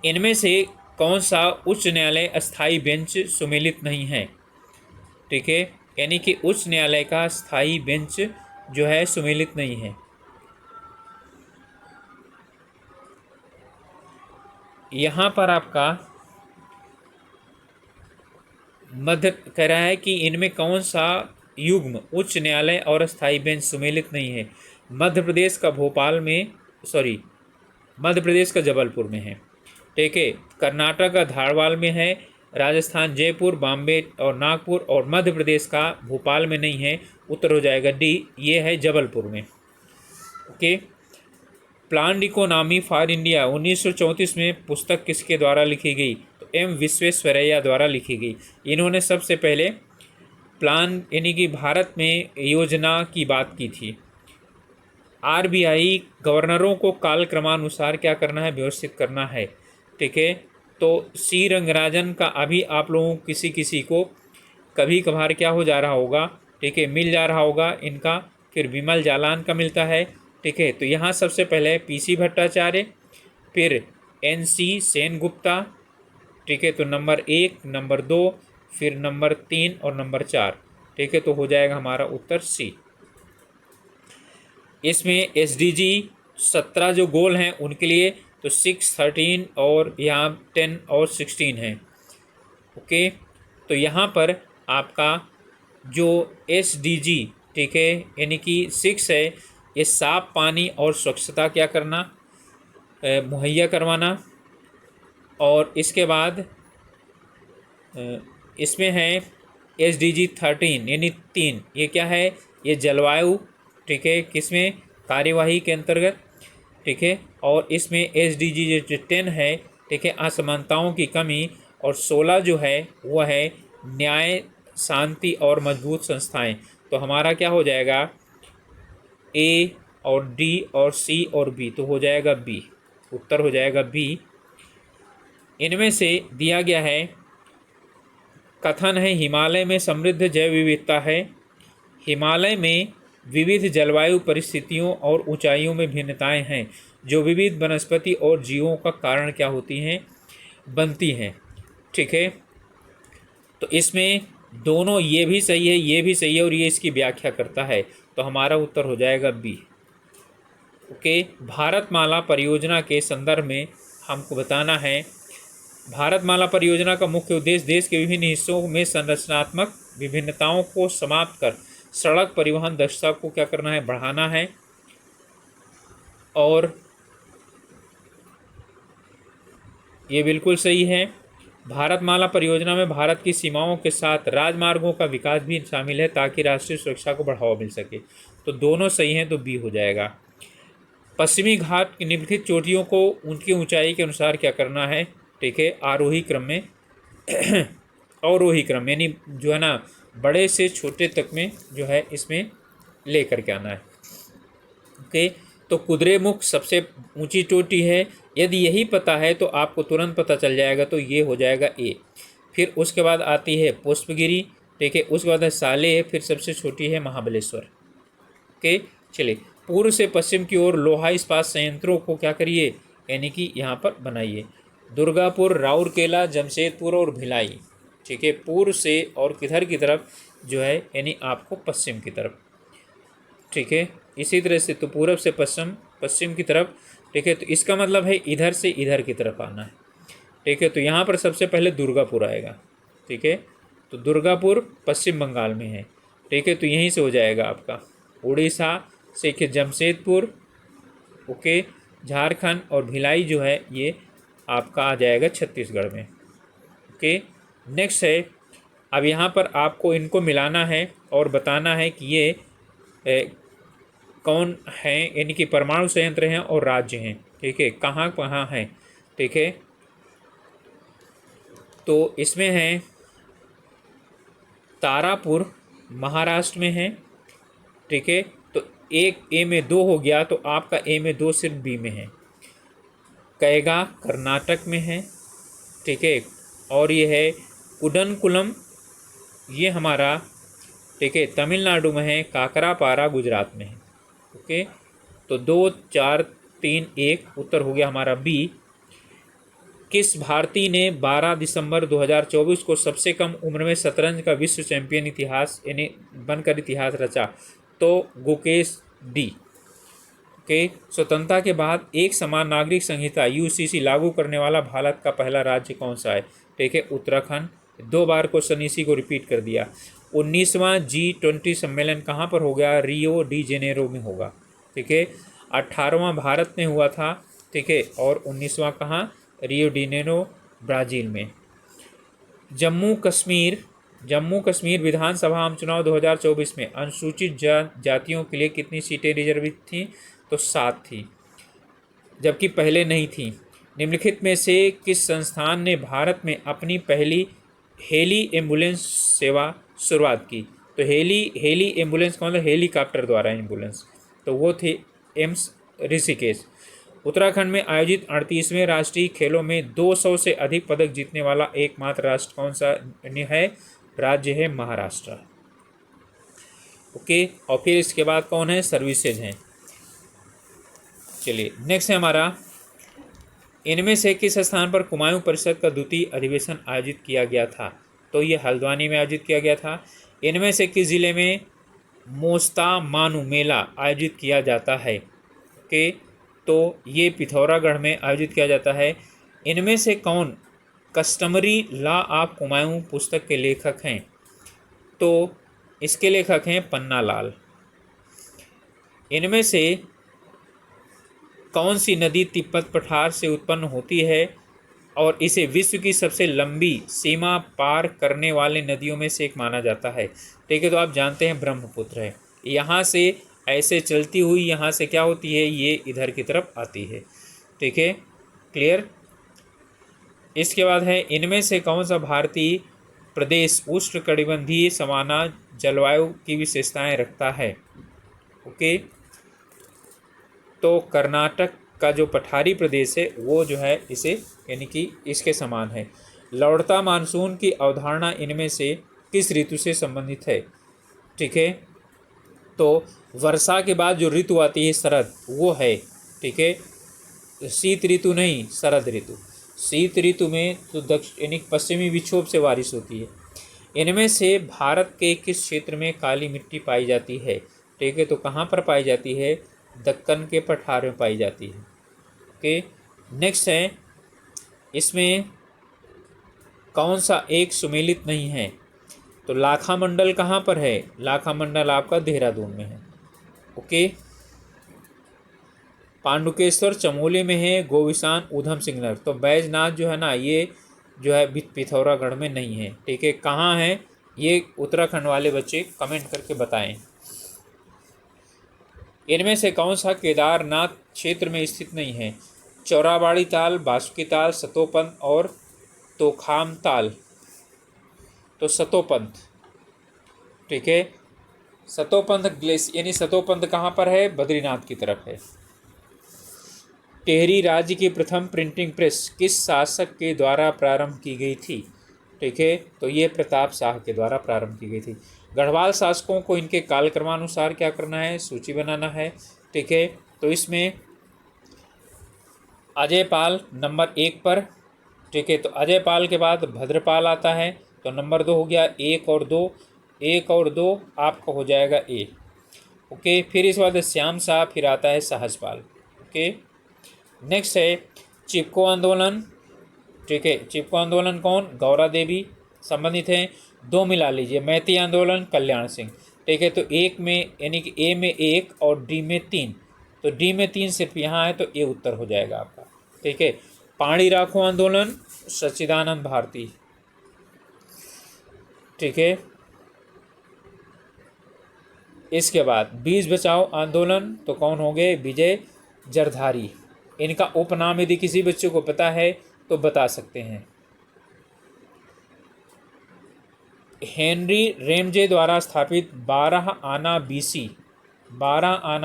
इनमें से कौन सा उच्च न्यायालय अस्थायी बेंच सुमेलित नहीं है, ठीक है, यानी कि उच्च न्यायालय का स्थायी बेंच जो है सुमेलित नहीं है। यहाँ पर आपका मध्य कह रहा है कि इनमें कौन सा युग्म उच्च न्यायालय और स्थायी बेंच सुमेलित नहीं है। मध्य प्रदेश का भोपाल में, मध्य प्रदेश का जबलपुर में है, ठीक है, कर्नाटक का धारवाड़ में है, राजस्थान जयपुर, बॉम्बे और नागपुर, और मध्य प्रदेश का भोपाल में नहीं है, उत्तर हो जाएगा डी, ये है जबलपुर में। Okay, planned economy for India 1934 में पुस्तक किसके द्वारा लिखी गई, तो एम विश्वेश्वरैया द्वारा लिखी गई। इन्होंने सबसे पहले प्लान यानी कि भारत में योजना की बात की थी। आरबीआई गवर्नरों को कालक्रमानुसार क्या करना है, व्यवस्थित करना है, ठीक है, तो सी रंगराजन का अभी आप लोगों किसी को कभी कभार क्या हो जा रहा होगा, ठीक है, मिल जा रहा होगा इनका, फिर विमल जालान का मिलता है, ठीक है, तो यहाँ सबसे पहले पीसी भट्टाचार्य, फिर एनसी सेनगुप्ता, ठीक है, तो नंबर 1, नंबर 2, फिर नंबर 3 और नंबर 4, ठीक है, तो हो जाएगा हमारा उत्तर सी। इसमें एसडीजी 17 जो गोल हैं उनके लिए तो 6, 13 और यहाँ 10 और 16 है। ओके, तो यहाँ पर आपका जो एसडीजी, ठीक है, यानी कि 6 है, ये साफ पानी और स्वच्छता क्या करना, मुहैया करवाना, और इसके बाद इसमें है एसडीजी 13 यानी 3, ये क्या है, ये जलवायु, ठीक है, किसमें, कार्यवाही के अंतर्गत, ठीक है, और इसमें एसडीजी जो 10 है, ठीक है, असमानताओं की कमी, और 16 जो है वह है न्याय, शांति और मजबूत संस्थाएं। तो हमारा क्या हो जाएगा, ए और डी और सी और बी, तो हो जाएगा बी, उत्तर हो जाएगा बी। इनमें से दिया गया है कथन है हिमालय में समृद्ध जैव विविधता है। हिमालय में विविध जलवायु परिस्थितियों और ऊंचाइयों में भिन्नताएं हैं जो विविध वनस्पति और जीवों का कारण क्या होती हैं, बनती हैं, ठीक है, तो इसमें दोनों ये भी सही है, ये भी सही है, और ये इसकी व्याख्या करता है। तो हमारा उत्तर हो जाएगा बी। ओके, भारतमाला परियोजना के संदर्भ में हमको बताना है, भारतमाला परियोजना का मुख्य उद्देश्य देश के विभिन्न हिस्सों में संरचनात्मक विभिन्नताओं को समाप्त कर सड़क परिवहन दक्षता को क्या करना है, बढ़ाना है। और ये बिल्कुल सही है। भारतमाला परियोजना में भारत की सीमाओं के साथ राजमार्गों का विकास भी शामिल है ताकि राष्ट्रीय सुरक्षा को बढ़ावा मिल सके। तो दोनों सही हैं, तो बी हो जाएगा। पश्चिमी घाट की निम्नलिखित चोटियों को उनकी ऊंचाई के अनुसार क्या करना है, ठीक है, आरोही क्रम में अवरोही क्रम यानी जो है ना बड़े से छोटे तक में जो है इसमें लेकर के आना है। ओके, तो कुद्रेमुख सबसे ऊंची चोटी है। यदि यही पता है तो आपको तुरंत पता चल जाएगा, तो ये हो जाएगा ए। फिर उसके बाद आती है पुष्पगिरी, ठीक है, उसके बाद है साले, फिर सबसे छोटी है महाबलेश्वर। ओके, चलिए पूर्व से पश्चिम की ओर लोहा इस्पात संयंत्रों को क्या करिए, यानी कि यहाँ पर बनाइए। दुर्गापुर, राउरकेला, जमशेदपुर और भिलाई, ठीक है, पूर्व से और किधर की तरफ जो है, यानी आपको पश्चिम की तरफ, ठीक है। इसी तरह से तो पूरब से पश्चिम, पश्चिम की तरफ, ठीक है। तो इसका मतलब है इधर से इधर की तरफ आना है, ठीक है। तो यहाँ पर सबसे पहले दुर्गापुर आएगा, ठीक है। तो दुर्गापुर पश्चिम बंगाल में है, ठीक है। तो यहीं से हो जाएगा आपका उड़ीसा से कि जमशेदपुर, ओके, झारखंड, और भिलाई जो है ये आपका आ जाएगा छत्तीसगढ़ में। ओके, नेक्स्ट है, अब यहाँ पर आपको इनको मिलाना है और बताना है कि ये कौन हैं, यानी कि परमाणु संयंत्र हैं और राज्य हैं, ठीक है, कहाँ कहाँ हैं, ठीक है। तो इसमें है तारापुर महाराष्ट्र में है, ठीक है। तो एक ए में 2 हो गया, तो आपका ए में 2 सिर्फ बी में है। कैगा कर्नाटक में है, ठीक है। और ये है कुडनकुलम, ये हमारा, ठीक है, तमिलनाडु में है। काकरापारा गुजरात में है। ओके, तो 2, 4, 3, 1 उत्तर हो गया हमारा बी। किस भारतीय ने 12 दिसंबर 2024 को सबसे कम उम्र में शतरंज का विश्व चैंपियन इतिहास यानी बनकर इतिहास रचा? तो गुकेश डी। ओके, स्वतंत्रता के बाद एक समान नागरिक संहिता यूसीसी लागू करने वाला भारत का पहला राज्य कौन सा है? ठीक है, उत्तराखंड। 2 बार क्वेश्चन इसी को रिपीट कर दिया। 19वां G20 सम्मेलन कहाँ पर हो गया? रियो डी जेनेरो में होगा, ठीक है। 18वां भारत में हुआ था, ठीक है, और 19वां कहाँ? रियो डी जेनेरो, ब्राज़ील में। जम्मू कश्मीर विधानसभा आम चुनाव 2024 में अनुसूचित जातियों के लिए कितनी सीटें रिजर्व थीं? तो 7 थी, जबकि पहले नहीं थी। निम्नलिखित में से किस संस्थान ने भारत में अपनी पहली हेली एम्बुलेंस सेवा शुरुआत की? तो हेली एम्बुलेंस का मतलब हेलीकॉप्टर द्वारा एम्बुलेंस, तो वो थी एम्स ऋषिकेश। उत्तराखंड में आयोजित 38वें राष्ट्रीय खेलों में 200 से अधिक पदक जीतने वाला एकमात्र राष्ट्र कौन सा है? राज्य है महाराष्ट्र। ओके, और फिर इसके बाद कौन है? सर्विसेज हैं। चलिए नेक्स्ट है हमारा, इनमें से किस स्थान पर कुमायूं परिषद का द्वितीय अधिवेशन आयोजित किया गया था? तो ये हल्द्वानी में आयोजित किया गया था। इनमें से किस जिले में मोस्ता मानू मेला आयोजित किया जाता है? ओके, तो ये पिथौरागढ़ में आयोजित किया जाता है। इनमें से कौन कस्टमरी लॉ ऑफ कुमायूं पुस्तक के लेखक हैं? तो इसके लेखक हैं पन्ना लाल। इनमें से कौन सी नदी तिब्बत पठार से उत्पन्न होती है और इसे विश्व की सबसे लंबी सीमा पार करने वाले नदियों में से एक माना जाता है? ठीक है, तो आप जानते हैं ब्रह्मपुत्र है। यहाँ से ऐसे चलती हुई यहाँ से क्या होती है? ये इधर की तरफ आती है, ठीक है, क्लियर। इसके बाद है, इनमें से कौन सा भारतीय प्रदेश उष्णकटिबंधीय समाना जलवायु की विशेषताएं रखता है? ओके, तो कर्नाटक का जो पठारी प्रदेश है वो जो है इसे यानी कि इसके समान है। लौटता मानसून की अवधारणा इनमें से किस ऋतु से संबंधित है? ठीक है, तो वर्षा के बाद जो ऋतु आती है शरद, वो है, ठीक है, शीत ऋतु नहीं, शरद ऋतु। शीत ऋतु में तो दक्षिण यानी पश्चिमी विक्षोभ से बारिश होती है। इनमें से भारत के किस क्षेत्र में काली मिट्टी पाई जाती है? ठीक है। तो कहाँ पर पाई जाती है? दक्कन के पठार में पाई जाती है। ओके, नेक्स्ट है, इसमें कौन सा एक सुमेलित नहीं है? तो लाखा मंडल कहाँ पर है? लाखा मंडल आपका देहरादून में है। ओके, पांडुकेश्वर चमोली में है, गोविसान ऊधम सिंह नगर। तो बैजनाथ जो है ना, ये जो है पिथौरागढ़ में नहीं है। ठीक है, कहाँ है? ये उत्तराखंड वाले बच्चे कमेंट करके बताएं। इनमें से कौन सा केदारनाथ क्षेत्र में स्थित नहीं है? चौराबाड़ी ताल, बासुकी ताल, सतोपंथ और तोखाम ताल। तो सतोपंथ, ठीक है। सतोपंथ ग्लेशियर यानी सतोपंथ कहाँ पर है? बद्रीनाथ की तरफ है। टेहरी राज्य की प्रथम प्रिंटिंग प्रेस किस शासक के द्वारा प्रारंभ की गई थी? ठीक है, तो ये प्रताप शाह के द्वारा प्रारंभ की गई थी। गढ़वाल शासकों को इनके कालक्रमानुसार क्या करना है? सूची बनाना है। ठीक है, तो इसमें अजयपाल नंबर 1 पर। ठीक है, तो अजयपाल के बाद भद्रपाल आता है, तो नंबर 2 हो गया। 1 और 2, 1 और 2 आपका हो जाएगा ए। ओके, फिर इस बाद श्याम शाह, फिर आता है सहजपाल। ओके, नेक्स्ट है चिपको आंदोलन। ठीक है, चिपको आंदोलन कौन? गौरा देवी संबंधित हैं। 2 मिला लीजिए, मैती आंदोलन, कल्याण सिंह। ठीक है, तो 1 में यानी कि ए में 1 और डी में 3, तो डी में 3 सिर्फ यहाँ है, तो ए उत्तर हो जाएगा आपका। ठीक है, पाणी राखो आंदोलन, सच्चिदानंद भारती। ठीक है, इसके बाद बीज बचाओ आंदोलन, तो कौन हो गए? विजय जरधारी। इनका उपनाम यदि किसी बच्चे को पता है तो बता सकते हैं। हेनरी रेमजे द्वारा स्थापित 12 आना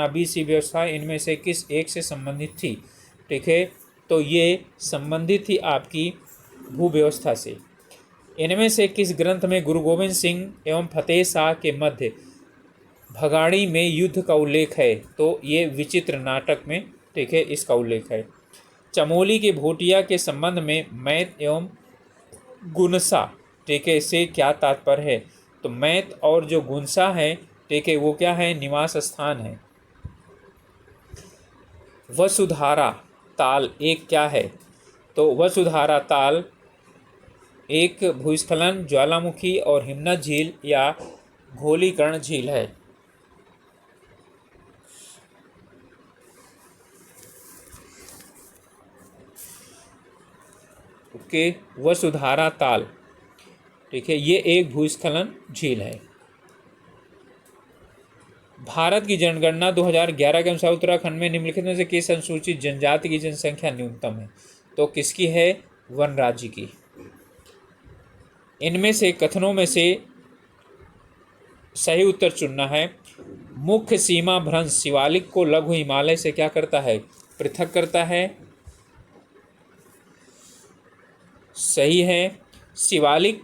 बीसी व्यवस्था इनमें से किस एक से संबंधित थी? ठीक है, तो ये संबंधित थी आपकी भू व्यवस्था से। इनमें से किस ग्रंथ में गुरु गोविंद सिंह एवं फतेह शाह के मध्य भगाड़ी में युद्ध का उल्लेख है? तो ये विचित्र नाटक में, ठीक है, इसका उल्लेख है। चमोली के भोटिया के संबंध में मैत एवं गुनसा, ठीक है, से क्या तात्पर्य है? तो मैत और जो गुनसा है, ठीक है, वो क्या है? निवास स्थान है। वसुधारा ताल एक क्या है? तो वसुधारा ताल एक भूस्खलन, ज्वालामुखी और हिमनद झील या घोलीकर्ण झील है। ओके, वसुधारा ताल, ठीक है, ये एक भूस्खलन झील है। भारत की जनगणना 2011 के अनुसार उत्तराखंड में निम्नलिखित में से किस अनुसूचित जनजाति की जनसंख्या न्यूनतम है? तो किसकी है? वन राज्य की। इनमें से कथनों में से सही उत्तर चुनना है। मुख्य सीमा भ्रंश शिवालिक को लघु हिमालय से क्या करता है? पृथक करता है। सही है। शिवालिक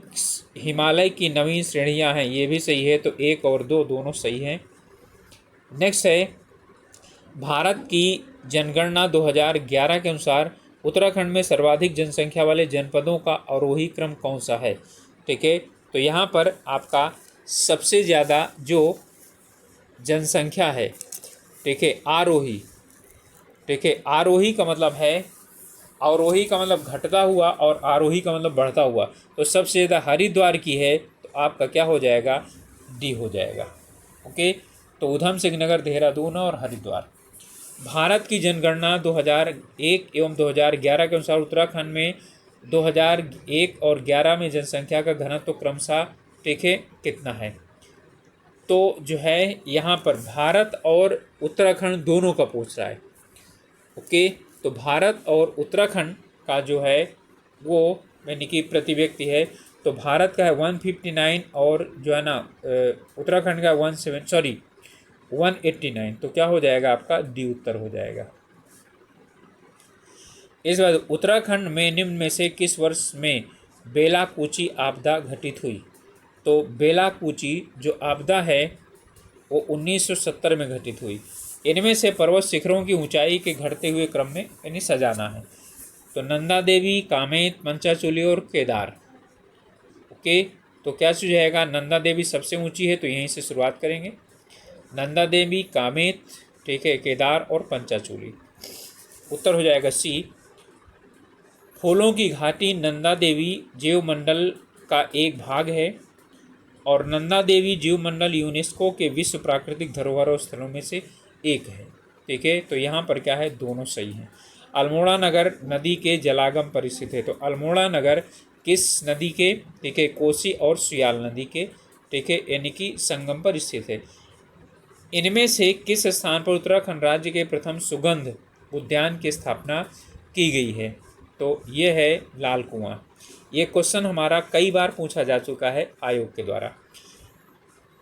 हिमालय की नवीन श्रेणियां हैं, ये भी सही है। तो 1 और 2 दोनों सही हैं। नेक्स्ट है, भारत की जनगणना 2011 के अनुसार उत्तराखंड में सर्वाधिक जनसंख्या वाले जनपदों का आरोही क्रम कौन सा है? ठीक है, तो यहाँ पर आपका सबसे ज़्यादा जो जनसंख्या है, ठीक है, आरोही, ठीक है, आरोही का मतलब है, अवरोही का मतलब घटता हुआ और आरोही का मतलब बढ़ता हुआ। तो सबसे ज़्यादा हरिद्वार की है, तो आपका क्या हो जाएगा? डी हो जाएगा। ओके, तो ऊधम सिंह नगर, देहरादून और हरिद्वार। भारत की जनगणना 2001 एवं 2011 के अनुसार उत्तराखंड में 2001 और 11 में जनसंख्या का घनत्व क्रमशः, ठीक है, कितना है? तो जो है यहाँ पर भारत और उत्तराखंड दोनों का पूछ रहा है। ओके, तो भारत और उत्तराखंड का जो है वो यानी कि प्रति व्यक्ति है, तो भारत का है 159 और जो है ना उत्तराखंड का 189। तो क्या हो जाएगा आपका? डी उत्तर हो जाएगा। इस बार उत्तराखंड में निम्न में से किस वर्ष में बेलाकूची आपदा घटित हुई? तो बेलाकूची जो आपदा है वो 1970 में घटित हुई। इनमें से पर्वत शिखरों की ऊंचाई के घटते हुए क्रम में यानी सजाना है। तो नंदा देवी, कामेत, मंचाचूली और केदार। ओके, तो क्या सुझाएगा? नंदा देवी सबसे ऊंची है, तो यहीं से शुरुआत करेंगे। नंदा देवी, कामेत, ठीक है, केदार और पंचाचूली। उत्तर हो जाएगा सी। फूलों की घाटी नंदा देवी जीवमंडल का एक भाग है और नंदा देवी जीवमंडल यूनेस्को के विश्व प्राकृतिक धरोहर स्थलों में से एक है। ठीक है, तो यहाँ पर क्या है, दोनों सही हैं। अल्मोड़ा नगर नदी के जलागम पर स्थित है, तो अल्मोड़ा नगर किस नदी के, ठीक है, कोसी और सुयाल नदी के, ठीक है, यानी कि संगम पर स्थित है। इनमें से किस स्थान पर उत्तराखंड राज्य के प्रथम सुगंध उद्यान की स्थापना की गई है? तो ये है लाल कुआं। ये क्वेश्चन हमारा कई बार पूछा जा चुका है आयोग के द्वारा।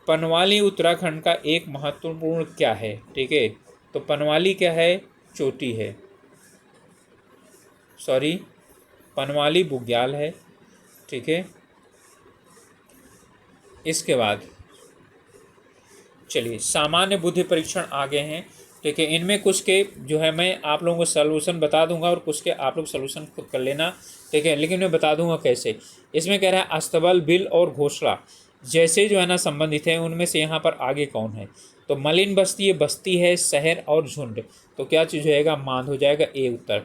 पनवाली उत्तराखंड का एक महत्वपूर्ण क्या है? ठीक है, तो पनवाली क्या है, चोटी है, सॉरी, पनवाली बुग्याल है। ठीक है, इसके बाद चलिए सामान्य बुद्धि परीक्षण आगे हैं। ठीक है, इनमें कुछ के जो है मैं आप लोगों को सलूशन बता दूंगा और कुछ के आप लोग सलूशन खुद कर लेना। ठीक है, लेकिन मैं बता दूंगा कैसे। इसमें कह रहा है अस्तबल, बिल और घोसला जैसे जो है ना संबंधित है, उनमें से यहाँ पर आगे कौन है? तो मलिन बस्ती, ये बस्ती है, शहर और झुंड, तो क्या चीज़ हो जाएगा, मांद हो जाएगा, ए उत्तर।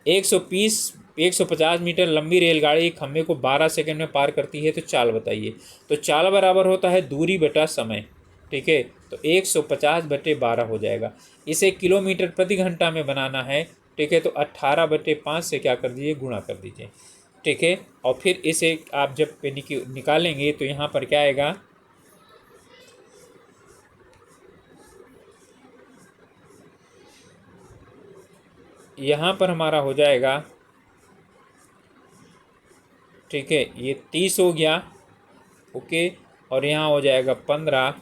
150 मीटर लंबी रेलगाड़ी खंभे को 12 सेकंड में पार करती है, तो चाल बताइए। तो चाल बराबर होता है दूरी बटा समय। ठीक है, तो 150/12 हो जाएगा। इसे किलोमीटर प्रति घंटा में बनाना है। ठीक है, तो 18/5 से क्या कर दीजिए, गुणा कर दीजिए। ठीक है, और फिर इसे आप जब निकालेंगे तो यहाँ पर क्या आएगा, यहाँ पर हमारा हो जाएगा, ठीक है, ये 30 हो गया, ओके, और यहाँ हो जाएगा 15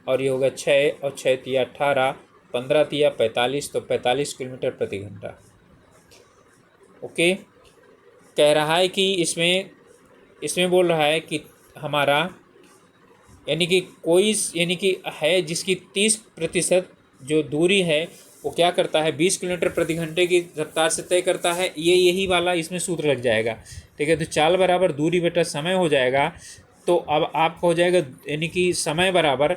और ये होगा 6 और 6 तिया 18, 15 तिया 45, तो 45 किलोमीटर प्रति घंटा। ओके, कह रहा है कि इसमें बोल रहा है कि हमारा यानी कि कोई यानी कि है जिसकी 30% जो दूरी है वो क्या करता है, 20 किलोमीटर प्रति घंटे की रफ्तार से तय करता है। यही वाला इसमें सूत्र लग जाएगा। ठीक है, तो चाल बराबर दूरी बटा समय हो जाएगा। तो अब आपका हो जाएगा यानी कि समय बराबर,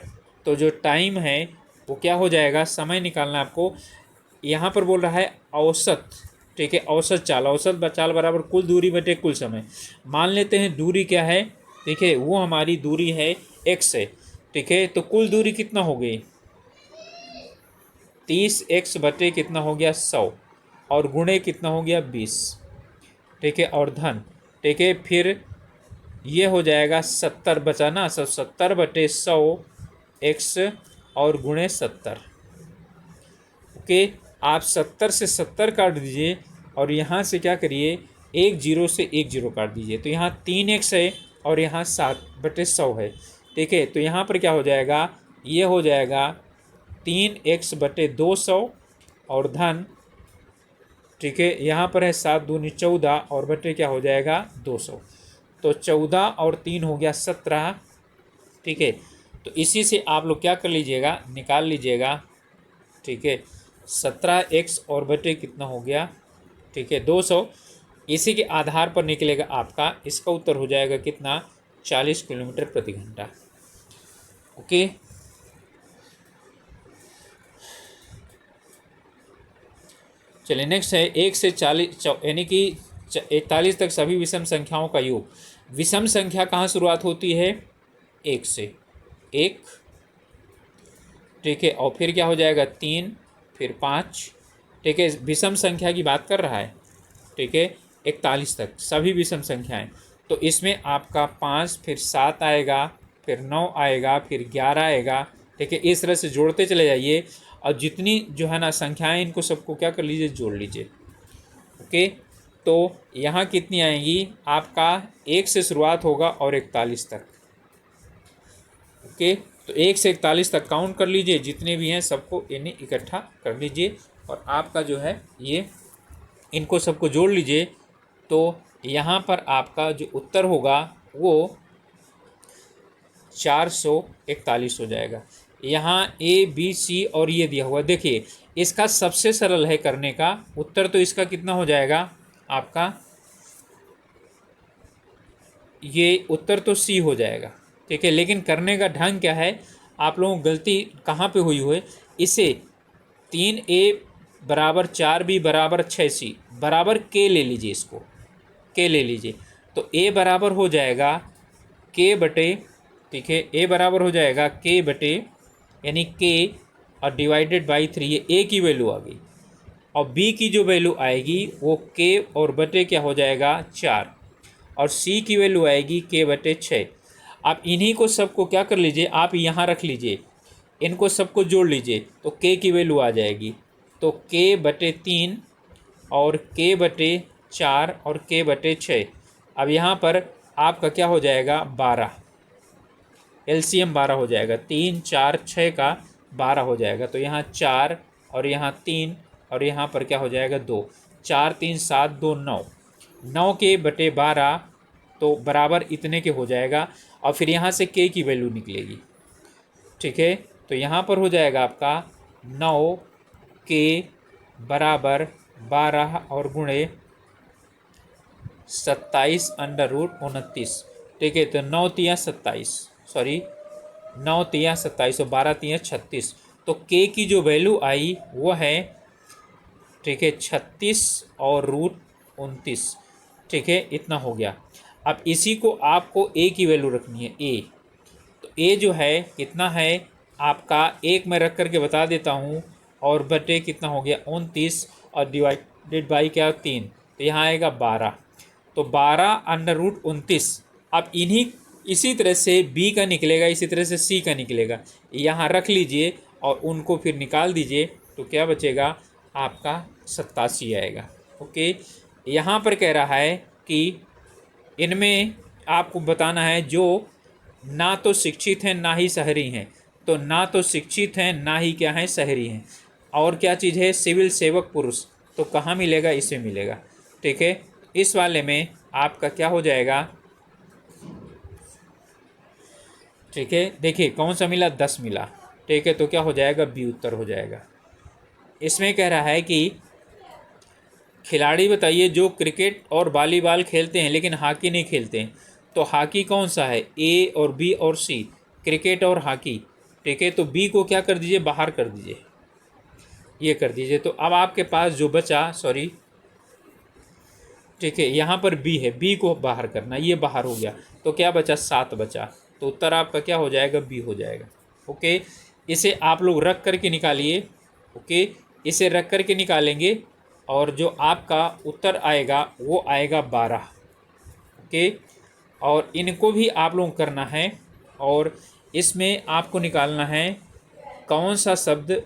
तो जो टाइम है वो क्या हो जाएगा, समय निकालना आपको। यहाँ पर बोल रहा है औसत। ठीक है, औसत चाल बराबर कुल दूरी बटे कुल समय। मान लेते हैं दूरी क्या है, ठीक है, वो हमारी दूरी है x है। ठीक है, तो कुल दूरी कितना हो गई, 30x बटे कितना हो गया 100 और गुणे कितना हो गया 20। ठीक है, और धन, ठीक है, फिर ये हो जाएगा 70 बचाना, 70/100 x और गुणे 70। ओके, आप 70 से 70 काट दीजिए और यहाँ से क्या करिए, 1 0 से 1 0 काट दीजिए, तो यहाँ 3x है और यहाँ 7/100 है। ठीक है, तो यहाँ पर क्या हो जाएगा, ये हो जाएगा 3x/200 और धन, ठीक है, यहाँ पर है 7 दूनी 14 और बटे क्या हो जाएगा 200, तो 14 और 3 हो गया 17। ठीक है, तो इसी से आप लोग क्या कर लीजिएगा, निकाल लीजिएगा। ठीक है, 17x और बटे कितना हो गया, ठीक है 200। इसी के आधार पर निकलेगा आपका, इसका उत्तर हो जाएगा कितना, 40 किलोमीटर प्रति घंटा। ओके, चलिए नेक्स्ट है 1 से 40 यानी कि 41 तक सभी विषम संख्याओं का योग। विषम संख्या कहाँ शुरुआत होती है, 1 से, 1, ठीक है, और फिर क्या हो जाएगा 3, फिर 5। ठीक है, विषम संख्या की बात कर रहा है। ठीक है, 41 तक सभी विषम संख्याएं, तो इसमें आपका 5, फिर 7 आएगा, फिर 9 आएगा, फिर 11 आएगा। ठीक है, इस तरह से जोड़ते चले जाइए और जितनी जो है ना संख्याएं, इनको सबको क्या कर लीजिए, जोड़ लीजिए। ओके, तो यहाँ कितनी आएंगी, आपका 1 से शुरुआत होगा और 41 तक। ओके, तो 1 से 41 तक काउंट कर लीजिए, जितने भी हैं सबको इन्हें इकट्ठा कर लीजिए और आपका जो है ये इनको सबको जोड़ लीजिए। तो यहाँ पर आपका जो उत्तर होगा वो 441 हो जाएगा। यहाँ ABC और ये दिया हुआ, देखिए इसका सबसे सरल है करने का उत्तर, तो इसका कितना हो जाएगा आपका, ये उत्तर तो C हो जाएगा। ठीक है, लेकिन करने का ढंग क्या है, आप लोगों को गलती कहाँ पे हुई है, इसे 3a बराबर 4b बराबर 6c बराबर k ले लीजिए, इसको k ले लीजिए। तो a बराबर हो जाएगा k बटे, ठीक है, a बराबर हो जाएगा k बटे यानी k और डिवाइडेड बाई 3, ये a की वैल्यू आ गई। और b की जो वैल्यू आएगी वो k और बटे क्या हो जाएगा 4, और c की वैल्यू आएगी k बटे 6। आप इन्हीं को सबको क्या कर लीजिए, आप यहाँ रख लीजिए, इनको सबको जोड़ लीजिए तो k की वैल्यू आ जाएगी। तो k बटे 3 और k बटे 4 और k बटे 6। अब यहाँ पर आपका क्या हो जाएगा 12, एलसीएम 12 हो जाएगा, 3 4 6 का 12 हो जाएगा। तो यहाँ 4 और यहाँ 3 और यहाँ पर क्या हो जाएगा 2, 4 3 7 2 9, 9 के बटे 12 तो बराबर इतने के हो जाएगा। और फिर यहाँ से k की वैल्यू निकलेगी, ठीक है। तो यहाँ पर हो जाएगा आपका 9 k बराबर 12 और गुणे 27 अंडर रूट 29, ठीक है। तो 9 तिया 27, सॉरी 9 तिया 27 और 12 तिया 36। तो k की जो वैल्यू आई वो है, ठीक है, 36 और रूट 29, ठीक है, इतना हो गया। अब इसी को आपको a की वैल्यू रखनी है, a। तो a जो है कितना है आपका, एक मैं रख करके बता देता हूँ, और बटे कितना हो गया 29 और डिवाइडेड बाई क्या 3, तो यहाँ आएगा 12। तो 12 अंडर रूट 29। अब इसी तरह से b का निकलेगा, इसी तरह से c का निकलेगा, यहाँ रख लीजिए और उनको फिर निकाल दीजिए। तो क्या बचेगा आपका 87 आएगा। ओके, यहाँ पर कह रहा है कि इनमें आपको बताना है जो ना तो शिक्षित हैं ना ही शहरी हैं। तो ना तो शिक्षित हैं ना ही क्या हैं शहरी हैं। और क्या चीज़ है, सिविल सेवक पुरुष। तो कहाँ मिलेगा, इसे मिलेगा, ठीक है। इस वाले में आपका क्या हो जाएगा, ठीक है, देखिए कौन सा मिला 10 मिला, ठीक है। तो क्या हो जाएगा बी उत्तर हो जाएगा। इसमें कह रहा है कि खिलाड़ी बताइए जो क्रिकेट और वॉलीबॉल खेलते हैं लेकिन हॉकी नहीं खेलते हैं। तो हॉकी कौन सा है, ए और बी और सी, क्रिकेट और हॉकी, ठीक है। तो बी को क्या कर दीजिए, बाहर कर दीजिए, ये कर दीजिए। तो अब आपके पास जो बचा, सॉरी, ठीक है, यहाँ पर बी है, बी को बाहर करना, ये बाहर हो गया। तो क्या बचा 7 बचा। तो उत्तर आपका क्या हो जाएगा, बी हो जाएगा। ओके, इसे आप लोग रख करके निकालिए। ओके, इसे रख करके निकालेंगे और जो आपका उत्तर आएगा वो आएगा 12। ओके, और इनको भी आप लोग करना है और इसमें आपको निकालना है कौन सा शब्द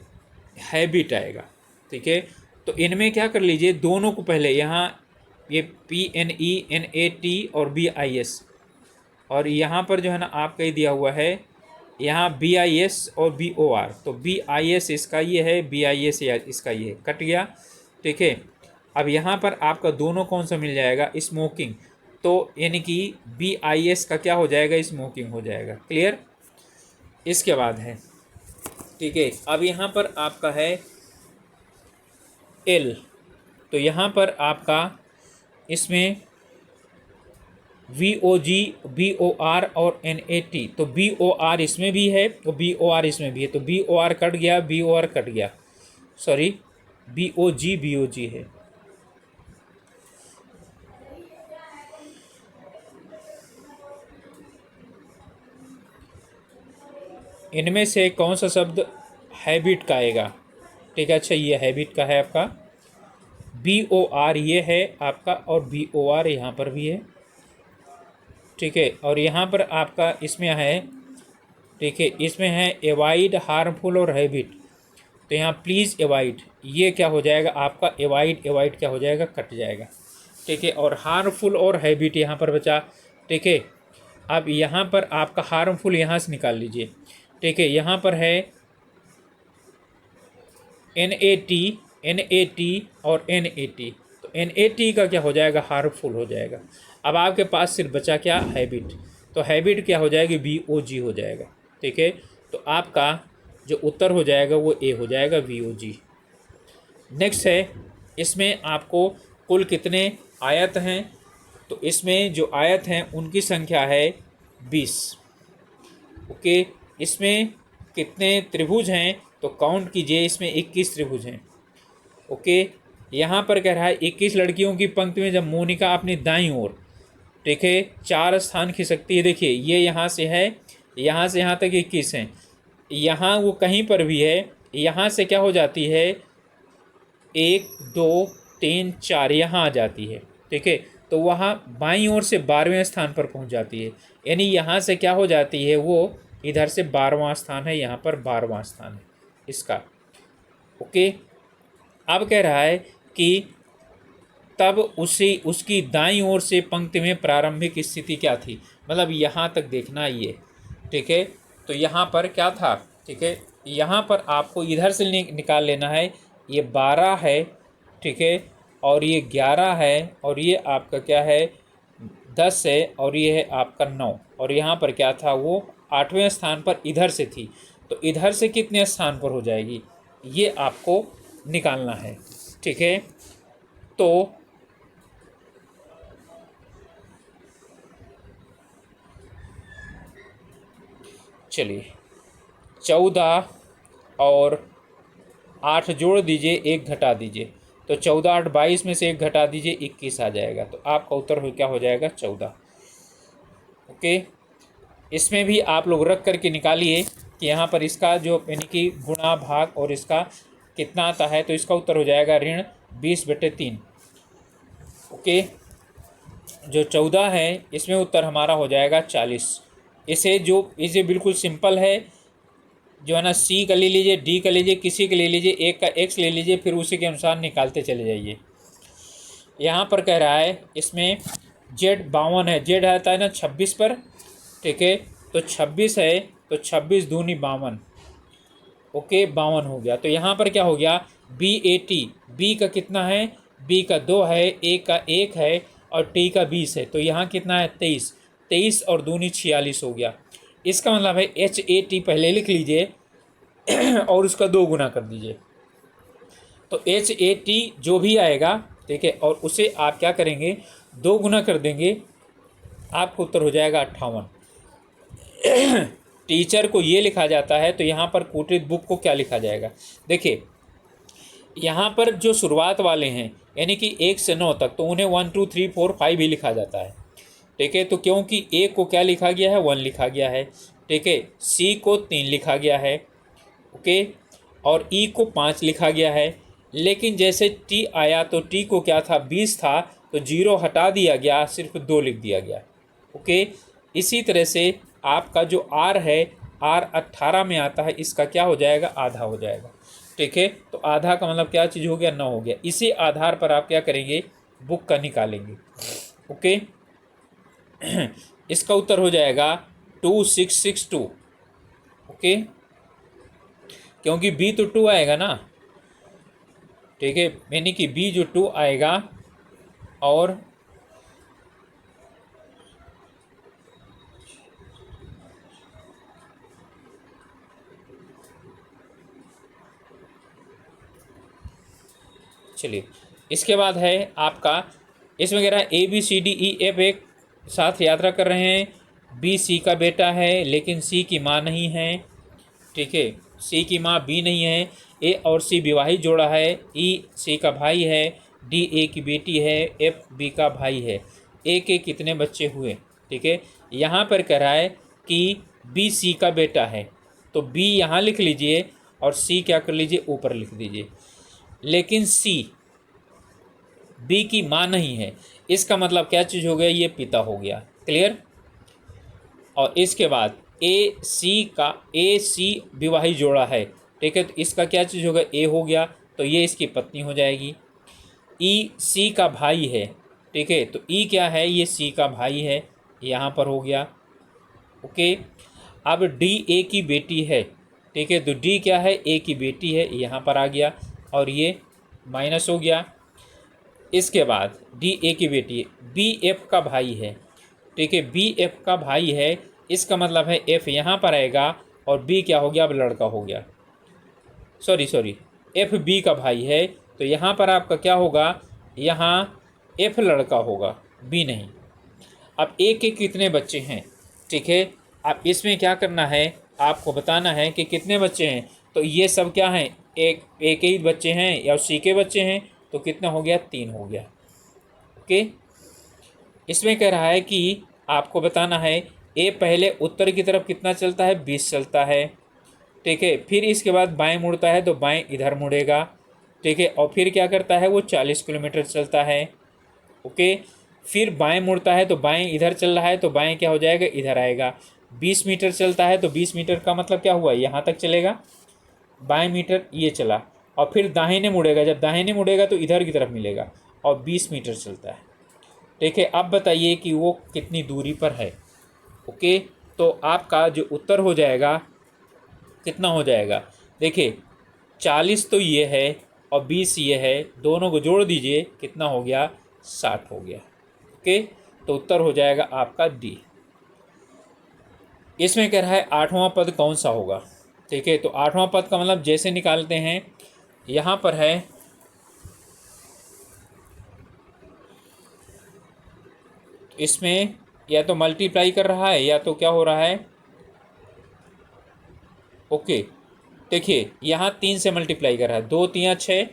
हैबिट आएगा, ठीक है। तो इनमें क्या कर लीजिए, दोनों को पहले यहाँ ये PNENAT और BIS, और यहाँ पर जो है ना आपका ही दिया हुआ है यहाँ BIS और BOR। तो BIS इसका ये है, BIS इसका ये है, कट गया, ठीक है। अब यहाँ पर आपका दोनों कौन सा मिल जाएगा, स्मोकिंग। तो यानी कि BIS का क्या हो जाएगा, स्मोकिंग हो जाएगा। क्लियर, इसके बाद है, ठीक है। अब यहाँ पर आपका है L। तो यहाँ पर आपका इसमें VOG BOR और NAT। तो BOR इसमें भी है और BOR इसमें भी है। तो BOR कट गया, BOR कट गया, सॉरी BOG है। इनमें से कौन सा शब्द हैबिट का आएगा, ठीक है। अच्छा, ये हैबिट का है आपका, BOR ये है आपका और BOR यहाँ पर भी है, ठीक है। और यहाँ पर आपका इसमें है, ठीक है, इसमें है एवॉइड हार्मफुल और हैबिट। तो यहाँ प्लीज़ एवॉइड, ये क्या हो जाएगा आपका एवॉइड क्या हो जाएगा, कट जाएगा, ठीक है। और हार्मफुल और हैबिट यहाँ पर बचा, ठीक है। अब यहाँ पर आपका हार्मफुल यहाँ से निकाल लीजिए, ठीक है। यहाँ पर है NAT और NAT। तो NAT का क्या हो जाएगा, हार्मफुल हो जाएगा। अब आपके पास सिर्फ बचा क्या, हैबिट। तो हैबिट क्या हो जाएगी, VOG हो जाएगा, ठीक है। तो आपका जो उत्तर हो जाएगा वो A हो जाएगा, VOG। नेक्स्ट है, इसमें आपको कुल कितने आयत हैं। तो इसमें जो आयत हैं उनकी संख्या है 20। ओके, इसमें कितने त्रिभुज हैं, तो काउंट कीजिए, इसमें 21 त्रिभुज हैं। ओके, यहाँ पर कह रहा है 21 लड़कियों की पंक्ति में जब मोनिका अपनी दाईं ओर, ठीक है, 4 स्थान खिसकती है। देखिए ये यहाँ से है, यहाँ से यहाँ तक 21 हैं, यहाँ वो कहीं पर भी है, यहाँ से क्या हो जाती है 1 2 3 4 यहाँ आ जाती है, ठीक है, तो वहाँ बाईं ओर से 12वें स्थान पर पहुँच जाती है। यानी यहाँ से क्या हो जाती है, वो इधर से 12वां स्थान है, यहाँ पर 12वां स्थान है इसका। ओके, अब कह रहा है कि तब उसकी दाईं ओर से पंक्ति में प्रारंभिक स्थिति क्या थी, मतलब यहाँ तक देखना ये, ठीक है। तो यहाँ पर क्या था, ठीक है, यहाँ पर आपको इधर से निकाल लेना है, ये 12 है, ठीक है, और ये 11 है, और ये आपका क्या है 10 है, और ये है आपका 9, और यहाँ पर क्या था, वो 8वें स्थान पर इधर से थी, तो इधर से कितने स्थान पर हो जाएगी ये आपको निकालना है, ठीक है। तो चलिए 14 और 8 जोड़ दीजिए, 1 घटा दीजिए, तो 14 8 22 में से 1 घटा दीजिए, 21 आ जाएगा, तो आपका उत्तर क्या हो जाएगा 14। ओके, इसमें भी आप लोग रख करके निकालिए कि यहाँ पर इसका जो यानी कि गुणा भाग और इसका कितना आता है, तो इसका उत्तर हो जाएगा ऋण 20/3। ओके, जो 14 है इसमें उत्तर हमारा हो जाएगा 40। इसे बिल्कुल सिंपल है, जो है ना, सी का ले लीजिए, डी का लीजिए, किसी का ले लीजिए, एक का एक्स ले लीजिए, फिर उसी के अनुसार निकालते चले जाइए। यहाँ पर कह रहा है इसमें जेड 52 है, जेड आता है ना 26 पर, ठीक है, तो 26 है, तो 26 दूनी 52, ओके 52 हो गया। तो यहाँ पर क्या हो गया, BAT, बी का कितना है, बी का 2 है, ए का 1 है, और टी का 20 है, तो यहाँ कितना है 23, 23 और दूनी 46 हो गया। इसका मतलब है HAT पहले लिख लीजिए और उसका 2 गुना कर दीजिए, तो HAT जो भी आएगा, ठीक है, और उसे आप क्या करेंगे 2 गुना कर देंगे, आपको उत्तर हो जाएगा 58। टीचर को ये लिखा जाता है, तो यहाँ पर कोटेड बुक को क्या लिखा जाएगा, देखिए यहाँ पर जो शुरुआत वाले हैं यानी कि 1 से 9 तक, तो उन्हें 1 2 3 4 5 भी लिखा जाता है, ठीक है, तो क्योंकि ए को क्या लिखा गया है 1 लिखा गया है, ठीक है, सी को 3 लिखा गया है, ओके, और ई को 5 लिखा गया है। लेकिन जैसे टी आया तो टी को क्या था 20 था, तो 0 हटा दिया गया, सिर्फ 2 लिख दिया गया, ओके। इसी तरह से आपका जो आर है, आर 18 में आता है, इसका क्या हो जाएगा आधा हो जाएगा, ठीक है, तो आधा का मतलब क्या चीज़ हो गया 9 हो गया। इसी आधार पर आप क्या करेंगे बुक का निकालेंगे, ओके। इसका उत्तर हो जाएगा 2662, ओके, क्योंकि बी तो 2 आएगा ना, ठीक है, यानी कि बी जो 2 आएगा, और चलिए इसके बाद है आपका, इसमें कह रहा है ABCDE एक साथ यात्रा कर रहे हैं, बी सी का बेटा है लेकिन सी की माँ नहीं है, ठीक है, सी की माँ बी नहीं है, ए और सी विवाहित जोड़ा है, ई सी का भाई है, डी ए की बेटी है, एफ बी का भाई है, ए के कितने बच्चे हुए, ठीक है। यहाँ पर कह रहा है कि बी सी का बेटा है, तो बी यहाँ लिख लीजिए और सी क्या कर लीजिए ऊपर लिख दीजिए, लेकिन सी बी की माँ नहीं है, इसका मतलब क्या चीज़ हो गया, ये पिता हो गया, क्लियर। और इसके बाद ए सी विवाहित जोड़ा है, ठीक है, तो इसका क्या चीज़ होगा ए हो गया, तो ये इसकी पत्नी हो जाएगी। ई सी का भाई है, ठीक है, तो ई क्या है, ये सी का भाई है, यहाँ पर हो गया, ओके। अब डी ए की बेटी है, ठीक है, तो डी क्या है ए की बेटी है, यहाँ पर आ गया, और ये माइनस हो गया। इसके बाद डी ए की बेटी है, बी एफ का भाई है, ठीक है, बी एफ का भाई है, इसका मतलब है एफ यहाँ पर आएगा और बी क्या हो गया, अब लड़का हो गया, सॉरी एफ बी का भाई है, तो यहाँ पर आपका क्या होगा, यहाँ एफ लड़का होगा, बी नहीं। अब ए के कितने बच्चे हैं, ठीक है, अब इसमें क्या करना है, आपको बताना है कि कितने बच्चे हैं। तो ये सब क्या हैं, एक ही बच्चे हैं या सी के बच्चे हैं, तो कितना हो गया, 3 हो गया। ओके, इसमें कह रहा है कि आपको बताना है ए पहले उत्तर की तरफ कितना चलता है, 20 चलता है। ठीक है, फिर इसके बाद बाएं मुड़ता है तो बाएं इधर मुड़ेगा। ठीक है, और फिर क्या करता है, वो 40 किलोमीटर चलता है। ओके, फिर बाएं मुड़ता है तो बाएं इधर चल रहा है तो बाएं क्या हो जाएगा, इधर आएगा। 20 मीटर चलता है तो 20 मीटर का मतलब क्या हुआ, यहाँ तक चलेगा, बाएं मीटर ये चला। और फिर दाहिने मुड़ेगा, जब दाहिने मुड़ेगा तो इधर की तरफ मिलेगा, और 20 मीटर चलता है। ठीक है, अब बताइए कि वो कितनी दूरी पर है। ओके, तो आपका जो उत्तर हो जाएगा कितना हो जाएगा, देखिए 40 तो ये है और 20 ये है, दोनों को जोड़ दीजिए, कितना हो गया, 60 हो गया। ओके, तो उत्तर हो जाएगा आपका डी। इसमें कह रहा है 8वां पद कौन सा होगा। ठीक है, तो 8वां पद का मतलब जैसे निकालते हैं, यहाँ पर है इसमें या तो मल्टीप्लाई कर रहा है या तो क्या हो रहा है। ओके, देखिए यहाँ 3 से मल्टीप्लाई कर रहा है, 2 तियाँ 6,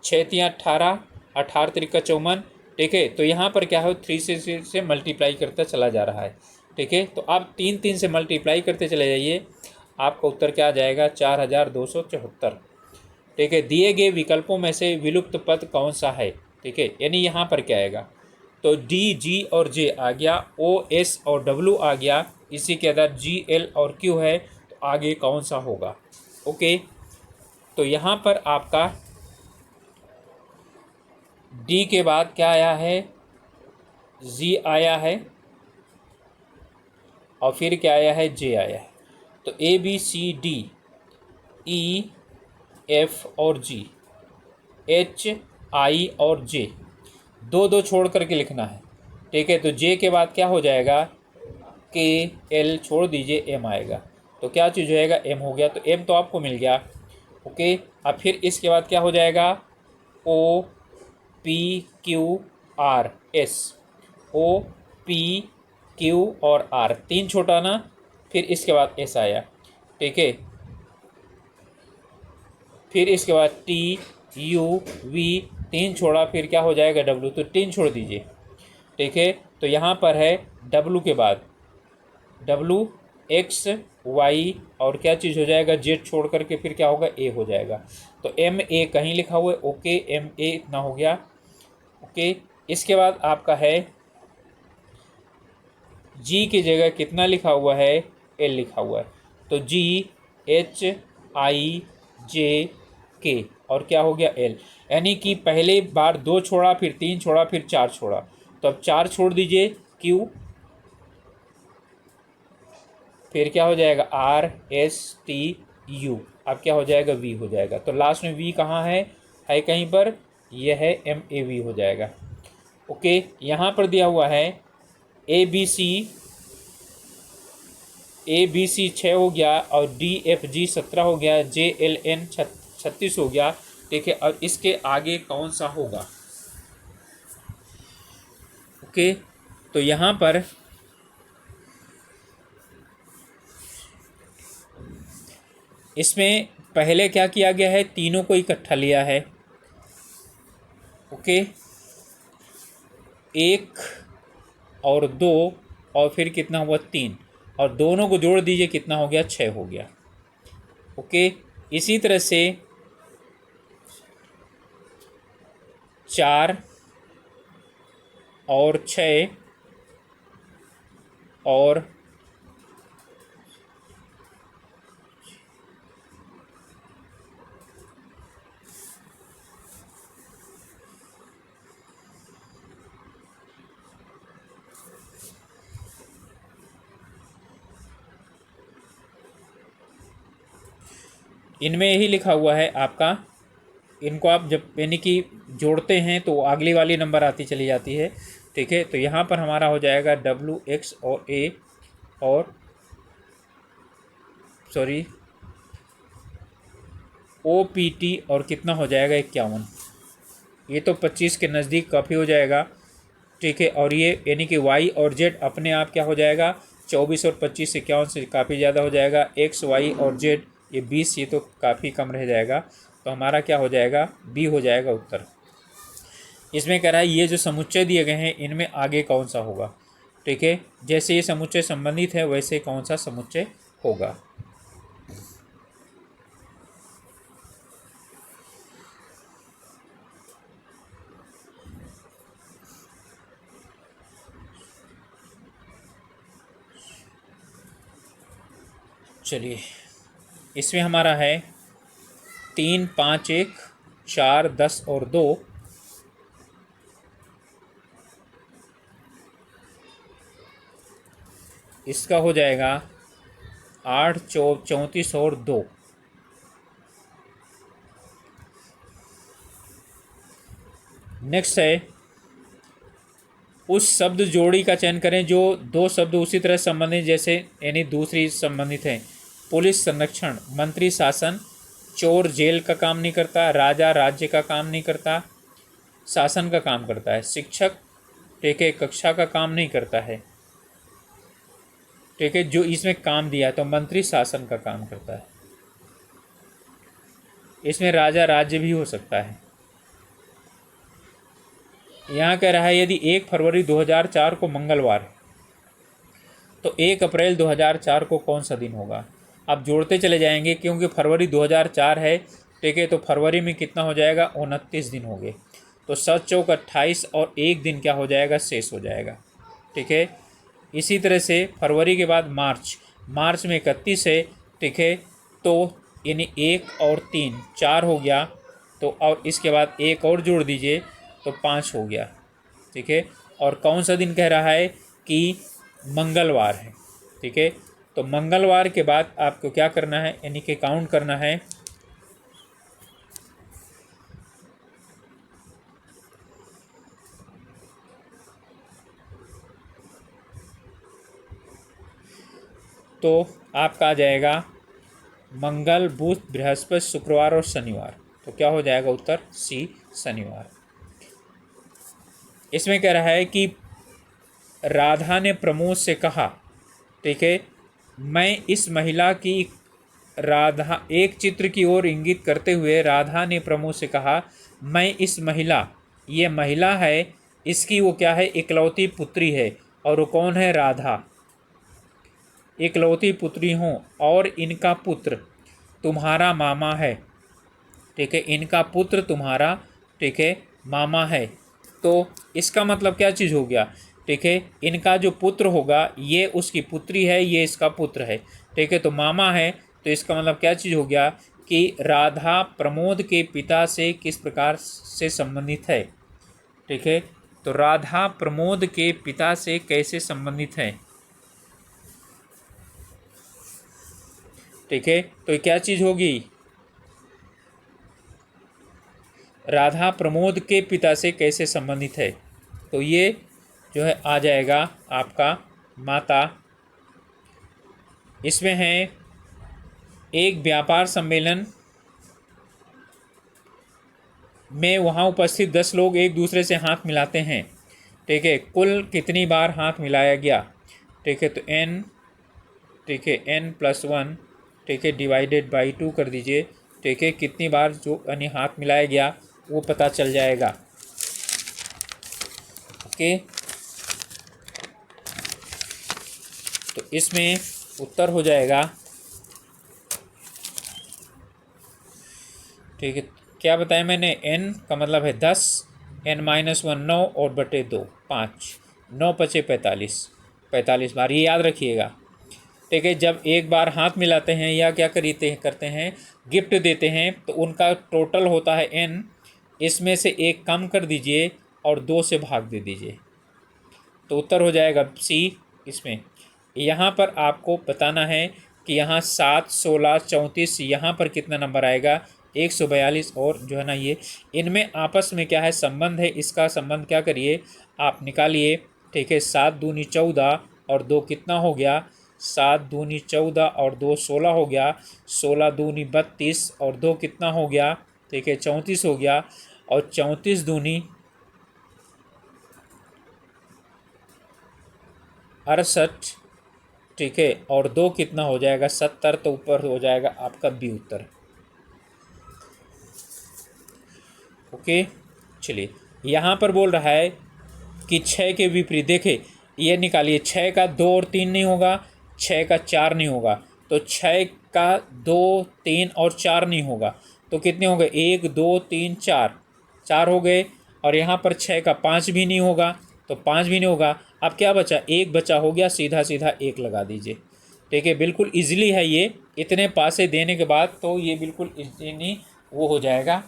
6 तियाँ 18, 18 त्रिका 54। ठीक है, तो यहाँ पर क्या है, 3 से मल्टीप्लाई करता चला जा रहा है। ठीक है, तो आप 3 से मल्टीप्लाई करते चले जाइए, आपका उत्तर क्या आ जाएगा, 4274। ठीक है, दिए गए विकल्पों में से विलुप्त पद कौन सा है। ठीक है, यानी यहाँ पर क्या आएगा, तो डी, जी और जे आ गया, ओ, एस और डब्ल्यू आ गया, इसी के अंदर जी, एल और क्यू है, तो आगे कौन सा होगा। ओके, तो यहाँ पर आपका डी के बाद क्या आया है, जी आया है, और फिर क्या आया है, जे आया है। तो ए, बी, सी, डी, ई, एफ और जी, एच, आई और जे, दो दो छोड़ करके लिखना है। ठीक है, तो जे के बाद क्या हो जाएगा, के, एल छोड़ दीजिए, एम आएगा, तो क्या चीज़ हो जाएगा, एम हो गया, तो एम तो आपको मिल गया। ओके, अब फिर इसके बाद क्या हो जाएगा, O, P, Q, R, S, O, P, Q और आर, 3 छोटा ना, फिर इसके बाद एस आया। ठीक है, फिर इसके बाद टी, यू, वी, 3 छोड़ा, फिर क्या हो जाएगा, डब्लू, तो 3 छोड़ दीजिए। ठीक है, तो यहाँ पर है डब्लू के बाद डब्लू, एक्स, वाई और क्या चीज़ हो जाएगा, जेड छोड़ करके फिर क्या होगा, ए हो जाएगा। तो एम ए कहीं लिखा हुआ है, ओके, एम ए इतना हो गया। ओके, इसके बाद आपका है जी की जगह कितना लिखा हुआ है, एल लिखा हुआ है, तो जी, एच, आई, जे, के और क्या हो गया, एल। यानी कि पहले बार 2 छोड़ा, फिर 3 छोड़ा, फिर 4 छोड़ा, तो अब 4 छोड़ दीजिए, क्यू, फिर क्या हो जाएगा, आर, एस, टी, यू, अब क्या हो जाएगा, वी हो जाएगा। तो लास्ट में वी कहाँ है कहीं पर, यह है एम ए वी हो जाएगा। ओके, यहाँ पर दिया हुआ है ए बी सी 6 हो गया, और डी, एफ, जी 17 हो गया, जे, एल, एन 36 हो गया। ठीक है, और इसके आगे कौन सा होगा। ओके, तो यहाँ पर इसमें पहले क्या किया गया है, तीनों को इकट्ठा लिया है। ओके, 1 और 2 और फिर कितना हुआ, 3, और दोनों को जोड़ दीजिए, कितना हो गया, 6 हो गया। ओके, इसी तरह से 4 और 6 और इनमें यही लिखा हुआ है आपका, इनको आप जब यानी कि जोड़ते हैं तो अगली वाली नंबर आती चली जाती है। ठीक है, तो यहाँ पर हमारा हो जाएगा डब्ल्यू, एक्स और ए और सॉरी ओ, पी, टी और कितना हो जाएगा, 51। ये तो 25 के नज़दीक काफ़ी हो जाएगा। ठीक है, और ये यानी कि वाई और जेड अपने आप क्या हो जाएगा, 24 और 25 51 से काफ़ी ज़्यादा हो जाएगा। एक्स वाई और जेड ये 20, ये तो काफ़ी कम रह जाएगा। तो हमारा क्या हो जाएगा, बी हो जाएगा उत्तर। इसमें कह रहा है ये जो समुच्चय दिए गए हैं इनमें आगे कौन सा होगा। ठीक है, जैसे ये समुच्चय संबंधित है वैसे कौन सा समुच्चय होगा। चलिए, इसमें हमारा है 3 5 1 4 10 और 2। इसका हो जाएगा 8 34 और 2। नेक्स्ट है उस शब्द जोड़ी का चयन करें जो दो शब्द उसी तरह संबंधित जैसे यानी दूसरी संबंधित हैं। पुलिस संरक्षण, मंत्री शासन, चोर जेल का काम नहीं करता, राजा राज्य का काम नहीं करता, शासन का काम करता है, शिक्षक ठीक है कक्षा का काम नहीं करता है। ठीक है, जो इसमें काम दिया है तो मंत्री शासन का काम करता है। इसमें राजा राज्य भी हो सकता है। यहाँ कह रहा है यदि 1 फरवरी 2004 को मंगलवार है तो 1 अप्रैल 2004 को कौन सा दिन होगा। आप जोड़ते चले जाएंगे क्योंकि फरवरी 2004 है। ठीक है, तो फरवरी में कितना हो जाएगा, 29 दिन हो गए। तो 7 चौक 28 और एक दिन क्या हो जाएगा, शेष हो जाएगा। ठीक है, इसी तरह से फरवरी के बाद मार्च में 31 है। ठीक है, तो यानी 1 और 3 4 हो गया। तो और इसके बाद एक और जोड़ दीजिए तो 5 हो गया। ठीक है, और कौन सा दिन कह रहा है कि मंगलवार है। ठीक है, तो मंगलवार के बाद आपको क्या करना है, यानी कि काउंट करना है। तो आपका आ जाएगा मंगल बुध बृहस्पति शुक्रवार और शनिवार। तो क्या हो जाएगा उत्तर, सी शनिवार। इसमें कह रहा है कि राधा ने प्रमोद से कहा। ठीक है, मैं इस महिला की राधा एक चित्र की ओर इंगित करते हुए राधा ने प्रमोद से कहा मैं इस महिला, ये महिला है, इसकी वो क्या है, इकलौती पुत्री है। और वो कौन है, राधा। इकलौती पुत्री हूँ और इनका पुत्र तुम्हारा मामा है। ठीक है, इनका पुत्र तुम्हारा ठीक है मामा है। तो इसका मतलब क्या चीज़ हो गया। ठीक है, इनका जो पुत्र होगा ये उसकी पुत्री है, ये इसका पुत्र है। ठीक है, तो मामा है, तो इसका मतलब क्या चीज़ हो गया कि राधा प्रमोद के पिता से किस प्रकार से संबंधित है। ठीक है, तो राधा प्रमोद के पिता से कैसे संबंधित है। ठीक है, तो क्या चीज़ होगी, राधा प्रमोद के पिता से कैसे संबंधित है। तो ये जो है आ जाएगा आपका माता। इसमें है एक व्यापार सम्मेलन में वहाँ उपस्थित 10 लोग एक दूसरे से हाथ मिलाते हैं। ठीक है, कुल कितनी बार हाथ मिलाया गया। ठीक है, तो n ठीक है n+1 ठीक है डिवाइडेड बाई 2 कर दीजिए। ठीक है, कितनी बार जो यानी हाथ मिलाया गया वो पता चल जाएगा। ओके, तो इसमें उत्तर हो जाएगा। ठीक है, क्या बताया मैंने, n का मतलब है 10, n-1 9 और बटे 2 5, 9 पचे 45 बार, ये याद रखिएगा। ठीक है, जब एक बार हाथ मिलाते हैं या क्या करते हैं गिफ्ट देते हैं तो उनका टोटल होता है n, इसमें से एक कम कर दीजिए और 2 से भाग दे दीजिए। तो उत्तर हो जाएगा सी। इसमें यहाँ पर आपको बताना है कि यहाँ 7 16 34 यहाँ पर कितना नंबर आएगा, 142 और जो है ना ये इनमें आपस में क्या है संबंध है, इसका संबंध क्या करिए आप निकालिए। ठीक है, 7 दूनी 14 और 2 कितना हो गया, 7 दूनी 14 और 2 16 हो गया, 16 दूनी 32 और 2 कितना हो गया, ठीक है 34 हो गया, और 34 दूनी 68 ठीक है, और 2 कितना हो जाएगा 70, तो ऊपर हो जाएगा आपका बी उत्तर। ओके, चलिए यहाँ पर बोल रहा है कि 6 के विपरीत देखे, ये निकालिए, 6 का 2 और 3 नहीं होगा, 6 का 4 नहीं होगा, तो 6 का 2, 3 और 4 नहीं होगा, तो कितने हो गए 1 2 3 4, 4 हो गए। और यहाँ पर 6 का 5 भी नहीं होगा, तो 5 भी नहीं होगा। अब क्या बचा, 1 बचा, हो गया, सीधा सीधा 1 लगा दीजिए। ठीक है, बिल्कुल इजीली है ये, इतने पासे देने के बाद तो ये बिल्कुल इजीली वो हो जाएगा।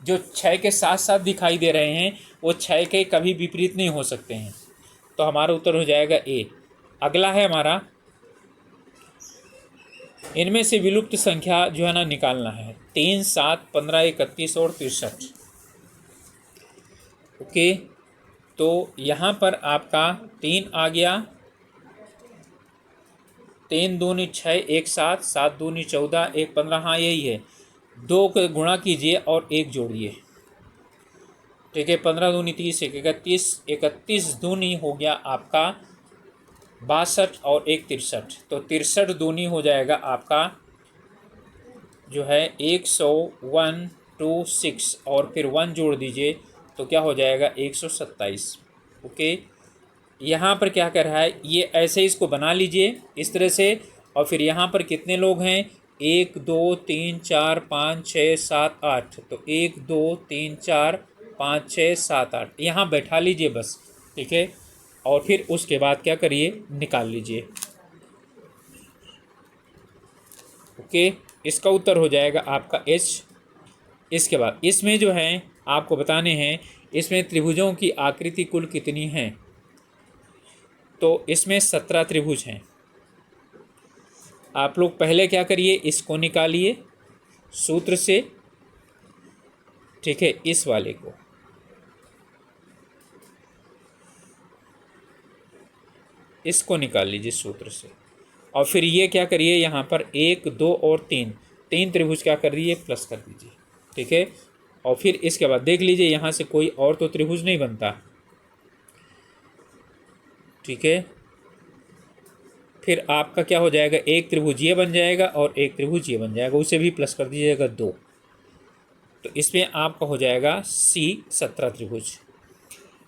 जो 6 के साथ साथ दिखाई दे रहे हैं वो 6 के कभी विपरीत नहीं हो सकते हैं, तो हमारा उत्तर हो जाएगा ए। अगला है हमारा, इनमें से विलुप्त संख्या जो है ना निकालना है, 3 7 15 31 और 63। ओके, तो यहाँ पर आपका 3 आ गया, 3 दूनी 6, 1 7, 7 दूनी 14, 1 15, हाँ यही है। 2 को गुणा कीजिए और 1 जोड़िए। ठीक है, 15 दूनी 30, 31, 31 दूनी हो गया आपका 62 और 1 63, तो 63 दूनी हो जाएगा आपका जो है 126 और फिर 1 जोड़ दीजिए तो क्या हो जाएगा 127। ओके, यहाँ पर क्या कर रहा है, ये ऐसे इसको बना लीजिए इस तरह से, और फिर यहाँ पर कितने लोग हैं, 1 2 3 4 5 6 7 8, तो 1 2 3 4 5 6 7 8 यहाँ बैठा लीजिए बस। ठीक है, और फिर उसके बाद क्या करिए, निकाल लीजिए। ओके, इसका उत्तर हो जाएगा आपका एच। इसके बाद इसमें जो है आपको बताने हैं, इसमें त्रिभुजों की आकृति कुल कितनी है, तो इसमें 17 त्रिभुज हैं। आप लोग पहले क्या करिए, इसको निकालिए सूत्र से। ठीक है, इस वाले को, इसको निकाल लीजिए सूत्र से, और फिर ये क्या करिए, यहाँ पर 1 2 और 3 त्रिभुज क्या कर दीजिए, प्लस कर दीजिए। ठीक है, और फिर इसके बाद देख लीजिए यहाँ से कोई और तो त्रिभुज नहीं बनता। ठीक है, फिर आपका क्या हो जाएगा, एक त्रिभुज ये बन जाएगा और एक त्रिभुज ये बन जाएगा, उसे भी प्लस कर दीजिएगा 2, तो इसमें आपका हो जाएगा सी 17 त्रिभुज।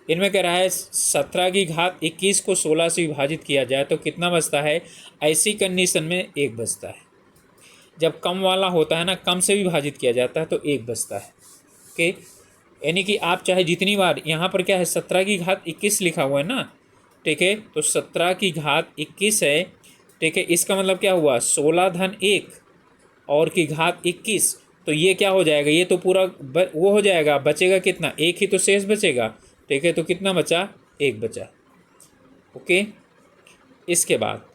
इनमें कह रहा है 17 की घात 21 को 16 से विभाजित किया जाए तो कितना बचता है, ऐसी कंडीशन में 1 बचता है। जब कम वाला होता है ना, कम से विभाजित किया जाता है तो 1 बचता है। ओके, यानी कि आप चाहे जितनी बार, यहाँ पर क्या है 17 की घात 21 लिखा हुआ है ना। ठीक है, तो 17 की घात 21 है। ठीक है, इसका मतलब क्या हुआ, 16 धन 1 और की घात 21, तो ये क्या हो जाएगा, ये तो पूरा वो हो जाएगा, बचेगा कितना, 1 ही तो शेष बचेगा। ठीक है, तो कितना बचा, 1 बचा। ओके, इसके बाद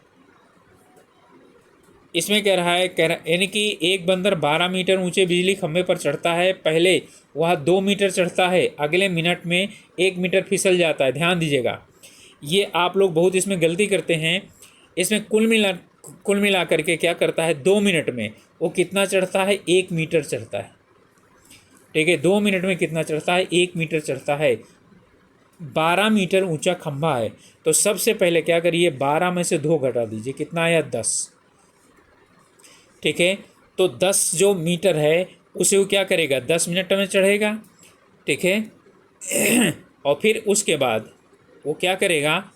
इसमें कह रहा है, यानी कि एक बंदर 12 मीटर ऊंचे बिजली खंभे पर चढ़ता है, पहले वह 2 मीटर चढ़ता है, अगले मिनट में 1 मीटर फिसल जाता है। ध्यान दीजिएगा, ये आप लोग बहुत इसमें गलती करते हैं। इसमें कुल मिला करके क्या करता है, 2 मिनट में वो कितना चढ़ता है, 1 मीटर चढ़ता है। ठीक है, 2 मिनट में कितना चढ़ता है, 1 मीटर चढ़ता है। 12 मीटर ऊंचा खंभा है, तो सबसे पहले क्या करिए, 12 में से 2 घटा दीजिए, कितना आया, 10। ठीक है, तो 10 जो मीटर है उसे वो क्या करेगा, 10 मिनट में चढ़ेगा। ठीक है, और फिर उसके बाद वो क्या करेगा,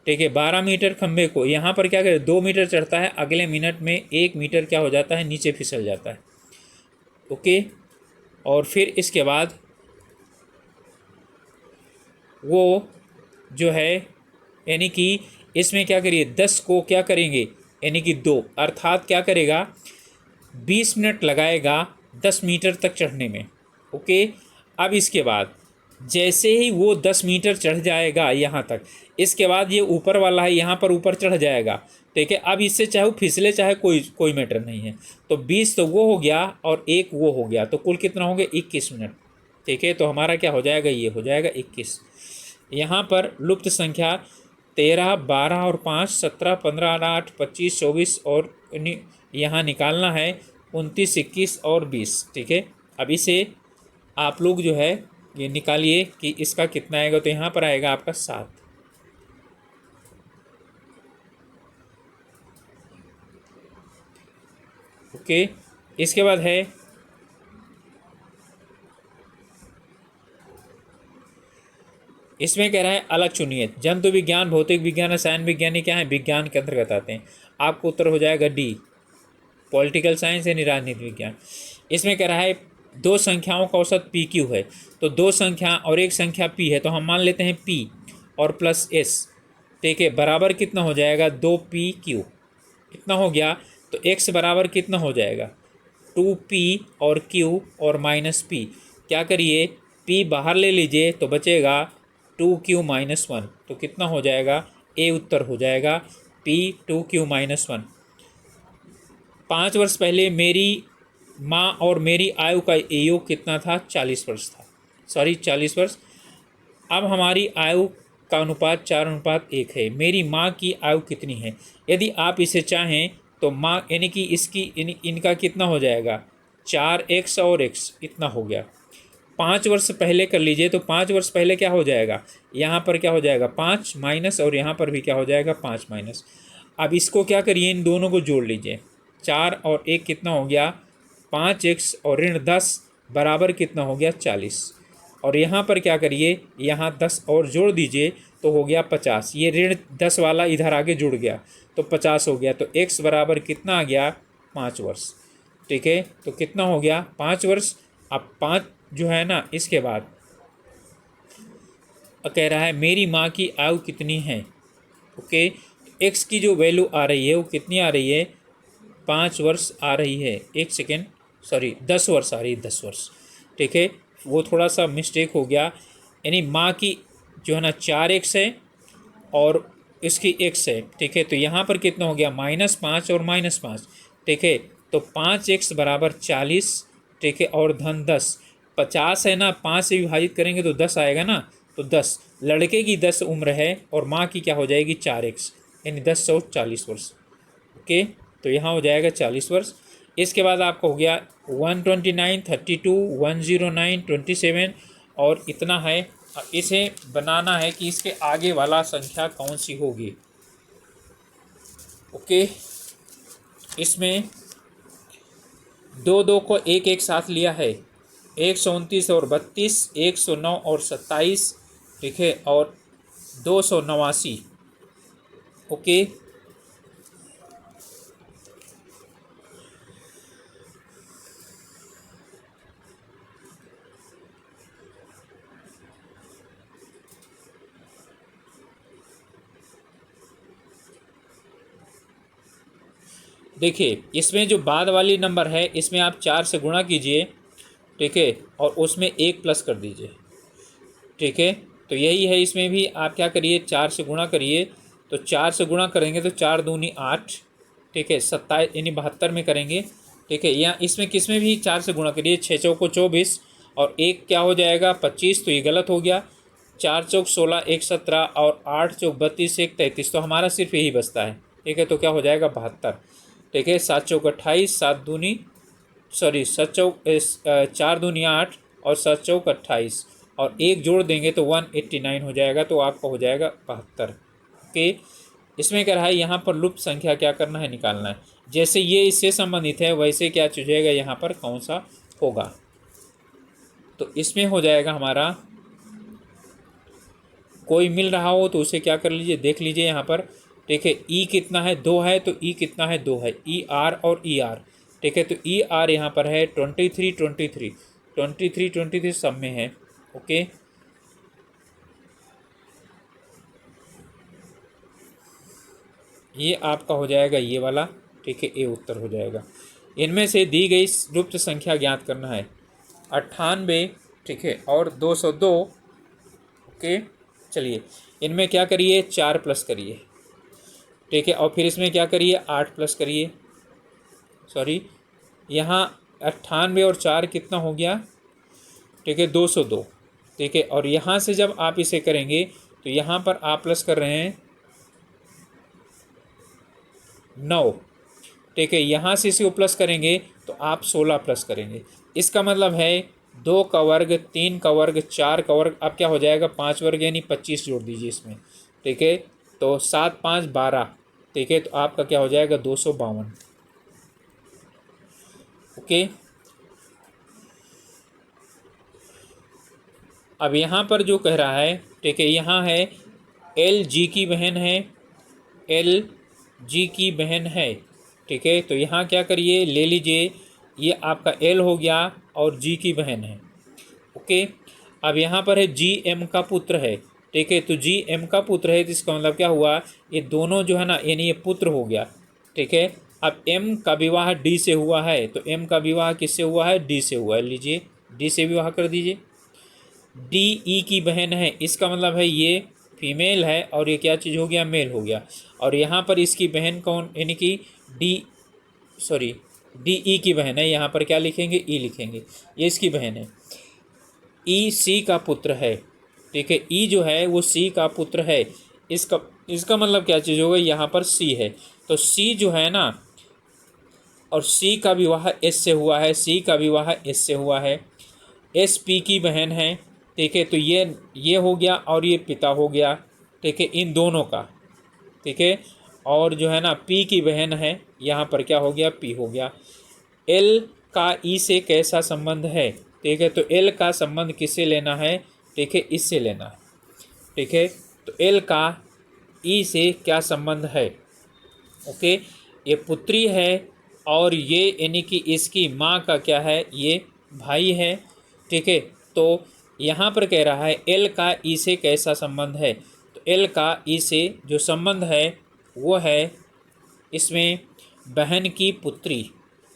ठीक है, 12 मीटर खंभे को यहाँ पर क्या करे, 2 मीटर चढ़ता है, अगले मिनट में 1 मीटर क्या हो जाता है, नीचे फिसल जाता है। ओके, और फिर इसके बाद वो जो है, यानी कि इसमें क्या करिए, 10 को क्या करेंगे, यानी कि 2, अर्थात क्या करेगा, 20 मिनट लगाएगा 10 मीटर तक चढ़ने में। ओके, अब इसके बाद जैसे ही वो 10 मीटर चढ़ जाएगा यहाँ तक, इसके बाद ये ऊपर वाला है, यहाँ पर ऊपर चढ़ जाएगा। ठीक है, अब इससे चाहे वो फिसले चाहे कोई मैटर नहीं है। तो 20 तो वो हो गया और 1 वो हो गया, तो कुल कितना हो गया, 21 मिनट। ठीक है, तो हमारा क्या हो जाएगा, ये हो जाएगा 21। यहाँ पर लुप्त संख्या 13 12 और 5 17 15 8 25 24 और यहाँ निकालना है 29 21 और 20। ठीक है, अब इसे आप लोग जो है ये निकालिए कि इसका कितना आएगा, तो यहाँ पर आएगा आपका 7। ओके, इसके बाद है इसमें कह रहा है अलग चुनिए। जंतु विज्ञान, भौतिक विज्ञान, रसायन विज्ञानी क्या है, विज्ञान के अंतर्गत आते हैं। आपको उत्तर हो जाएगा डी, पॉलिटिकल साइंस यानी राजनीति विज्ञान। इसमें कह रहा है दो संख्याओं का औसत पी क्यू है। तो दो संख्या और एक संख्या पी है, तो हम मान लेते हैं पी और प्लस एस, ठीक है, बराबर कितना हो जाएगा, 2pq। कितना हो गया, तो x बराबर कितना हो जाएगा, 2p और q और माइनस p। क्या करिए, p बाहर ले लीजिए तो बचेगा 2q-1। तो कितना हो जाएगा, ए उत्तर हो जाएगा p 2q-1। 5 वर्ष पहले मेरी माँ और मेरी आयु का योग कितना था, 40 वर्ष था, सॉरी 40 वर्ष। अब हमारी आयु का अनुपात 4:1 है। मेरी माँ की आयु कितनी है। यदि आप इसे चाहें तो माँ यानी कि इनका कितना हो जाएगा, 4x और x, इतना हो गया। 5 वर्ष पहले कर लीजिए, तो 5 वर्ष पहले क्या हो जाएगा, यहाँ पर क्या हो जाएगा 5 माइनस, और यहाँ पर भी क्या हो जाएगा 5 माइनस। अब इसको क्या करिए, इन दोनों को जोड़ लीजिए, 4 और 1 कितना हो गया, 5x और ऋण 10 बराबर कितना हो गया, 40। और यहाँ पर क्या करिए, यहाँ 10 और जोड़ दीजिए तो हो गया 50। ये ऋण 10 वाला इधर आगे जुड़ गया तो 50 हो गया। तो x बराबर कितना आ गया, 5 वर्ष। ठीक है, तो कितना हो गया, 5 वर्ष। अब 5 जो है ना, इसके बाद कह रहा है मेरी माँ की आयु कितनी है। ओके, x की जो वैल्यू आ रही है वो कितनी आ रही है, 5 वर्ष आ रही है। एक सेकेंड, सॉरी 10 वर्ष आ रही है, 10 वर्ष। ठीक है, वो थोड़ा सा मिस्टेक हो गया। यानी माँ की जो है ना 4x है और इसकी x है। ठीक है, तो यहाँ पर कितना हो गया, -5 और -5। ठीक है, तो 5x बराबर 40। ठीक है, और धन 10, 50 है ना, 5 से विभाजित करेंगे तो 10 आएगा ना, तो 10। लड़के की 10 उम्र है और माँ की क्या हो जाएगी, 4x, यानी 10 और 40 वर्ष। ओके, तो यहाँ हो जाएगा 40 वर्ष। इसके बाद आपका हो गया 129, 32, 109, 27 और इतना है। इसे बनाना है कि इसके आगे वाला संख्या कौन सी होगी। ओके, इसमें 2 को एक साथ लिया है, 129 और 32, 109 और 27, ठीक है, और 289। ओके, देखिए इसमें जो बाद वाली नंबर है इसमें आप 4 से गुणा कीजिए, ठीक है, और उसमें 1 प्लस कर दीजिए। ठीक है, तो यही है, इसमें भी आप क्या करिए, 4 से गुणा करिए। तो 4 से गुणा करेंगे तो 4 दूनी 8, ठीक है, 27 यानी 72 में करेंगे। ठीक है, या इसमें किसमें भी 4 से गुणा करिए, 6 चौको 24 और 1 क्या हो जाएगा 25, तो ये गलत हो गया। 4 चौक 16, 1 17 और 8 चौक 32, 1 33, तो हमारा सिर्फ यही बचता है। ठीक है, तो क्या हो जाएगा 72। ठीक है, 7 चौक 28, 7 दूनी सॉरी 4 दूनी 8 और 7 चौक 28 और 1 जोड़ देंगे तो 189 हो जाएगा, तो आपका हो जाएगा 72। ओके, इसमें क्या रहा है, यहाँ पर लुप्त संख्या क्या करना है, निकालना है। जैसे ये इससे संबंधित है वैसे क्या चुनेगा, यहाँ पर कौन सा होगा। तो इसमें हो जाएगा हमारा, कोई मिल रहा हो तो उसे क्या कर लीजिए, देख लीजिए यहाँ पर। ठीक है, ई कितना है, 2 है, तो ई कितना है, 2 है, ई आर और ई आर। ठीक है, तो ई आर यहाँ पर है 23 सब में है। ओके, ये आपका हो जाएगा ये वाला। ठीक है, ए उत्तर हो जाएगा। इनमें से दी गई लुप्त संख्या ज्ञात करना है, 98, ठीक है, और 202। ओके, चलिए इनमें क्या करिए, 4 प्लस करिए। ठीक है, और फिर इसमें क्या करिए, 8 प्लस करिए। सॉरी, यहाँ 98 और 4 कितना हो गया, ठीक है, 202। ठीक है, और यहाँ से जब आप इसे करेंगे तो यहाँ पर आप प्लस कर रहे हैं 9। ठीक है, यहाँ से इसे प्लस करेंगे तो आप 16 प्लस करेंगे। इसका मतलब है 2 का वर्ग, 3 का वर्ग, 4 का वर्ग, अब क्या हो जाएगा 5 वर्ग, यानी 25 जोड़ दीजिए इसमें। ठीक है, तो 7 5 12। ठीक है, तो आपका क्या हो जाएगा 252। ओके। अब यहाँ पर जो कह रहा है, ठीक है, यहाँ है एल जी की बहन है, एल जी की बहन है, ठीक है। तो यहाँ क्या करिए, ले लीजिए, ये आपका एल हो गया और जी की बहन है, ओके। अब यहाँ पर है जी एम का पुत्र है, ठीक है। तो जी एम का पुत्र है तो इसका मतलब क्या हुआ, ये दोनों जो है ना, यानी ये पुत्र हो गया, ठीक है। अब एम का विवाह डी से हुआ है, तो एम का विवाह किससे हुआ है, डी से हुआ है, लीजिए डी से विवाह कर दीजिए। डी ई की बहन है, इसका मतलब है ये फीमेल है और ये क्या चीज़ हो गया, मेल हो गया। और यहाँ पर इसकी बहन कौन, यानी कि डी ई की बहन है, यहाँ पर क्या लिखेंगे, ई लिखेंगे, ये इसकी बहन है। ई सी का पुत्र है, ठीक है, ई जो है वो सी का पुत्र है। इसका मतलब क्या चीज़ होगा, यहाँ पर सी है, तो सी जो है ना, और सी का विवाह एस से हुआ है, सी का विवाह एस से हुआ है, एस पी की बहन है, ठीक है। तो ये हो गया और ये पिता हो गया, ठीक है, इन दोनों का, ठीक है। और जो है ना पी की बहन है, यहाँ पर क्या हो गया, पी हो गया। एल का ई से कैसा संबंध है, ठीक है। तो एल का संबंध किससे लेना है, ठीक है, इससे लेना है, ठीक है। तो एल का ई से क्या संबंध है, ओके। ये पुत्री है और ये यानी कि इसकी माँ का क्या है, ये भाई है, ठीक है। तो यहाँ पर कह रहा है एल का ई से कैसा संबंध है, तो एल का ई से जो संबंध है वो है इसमें बहन की पुत्री,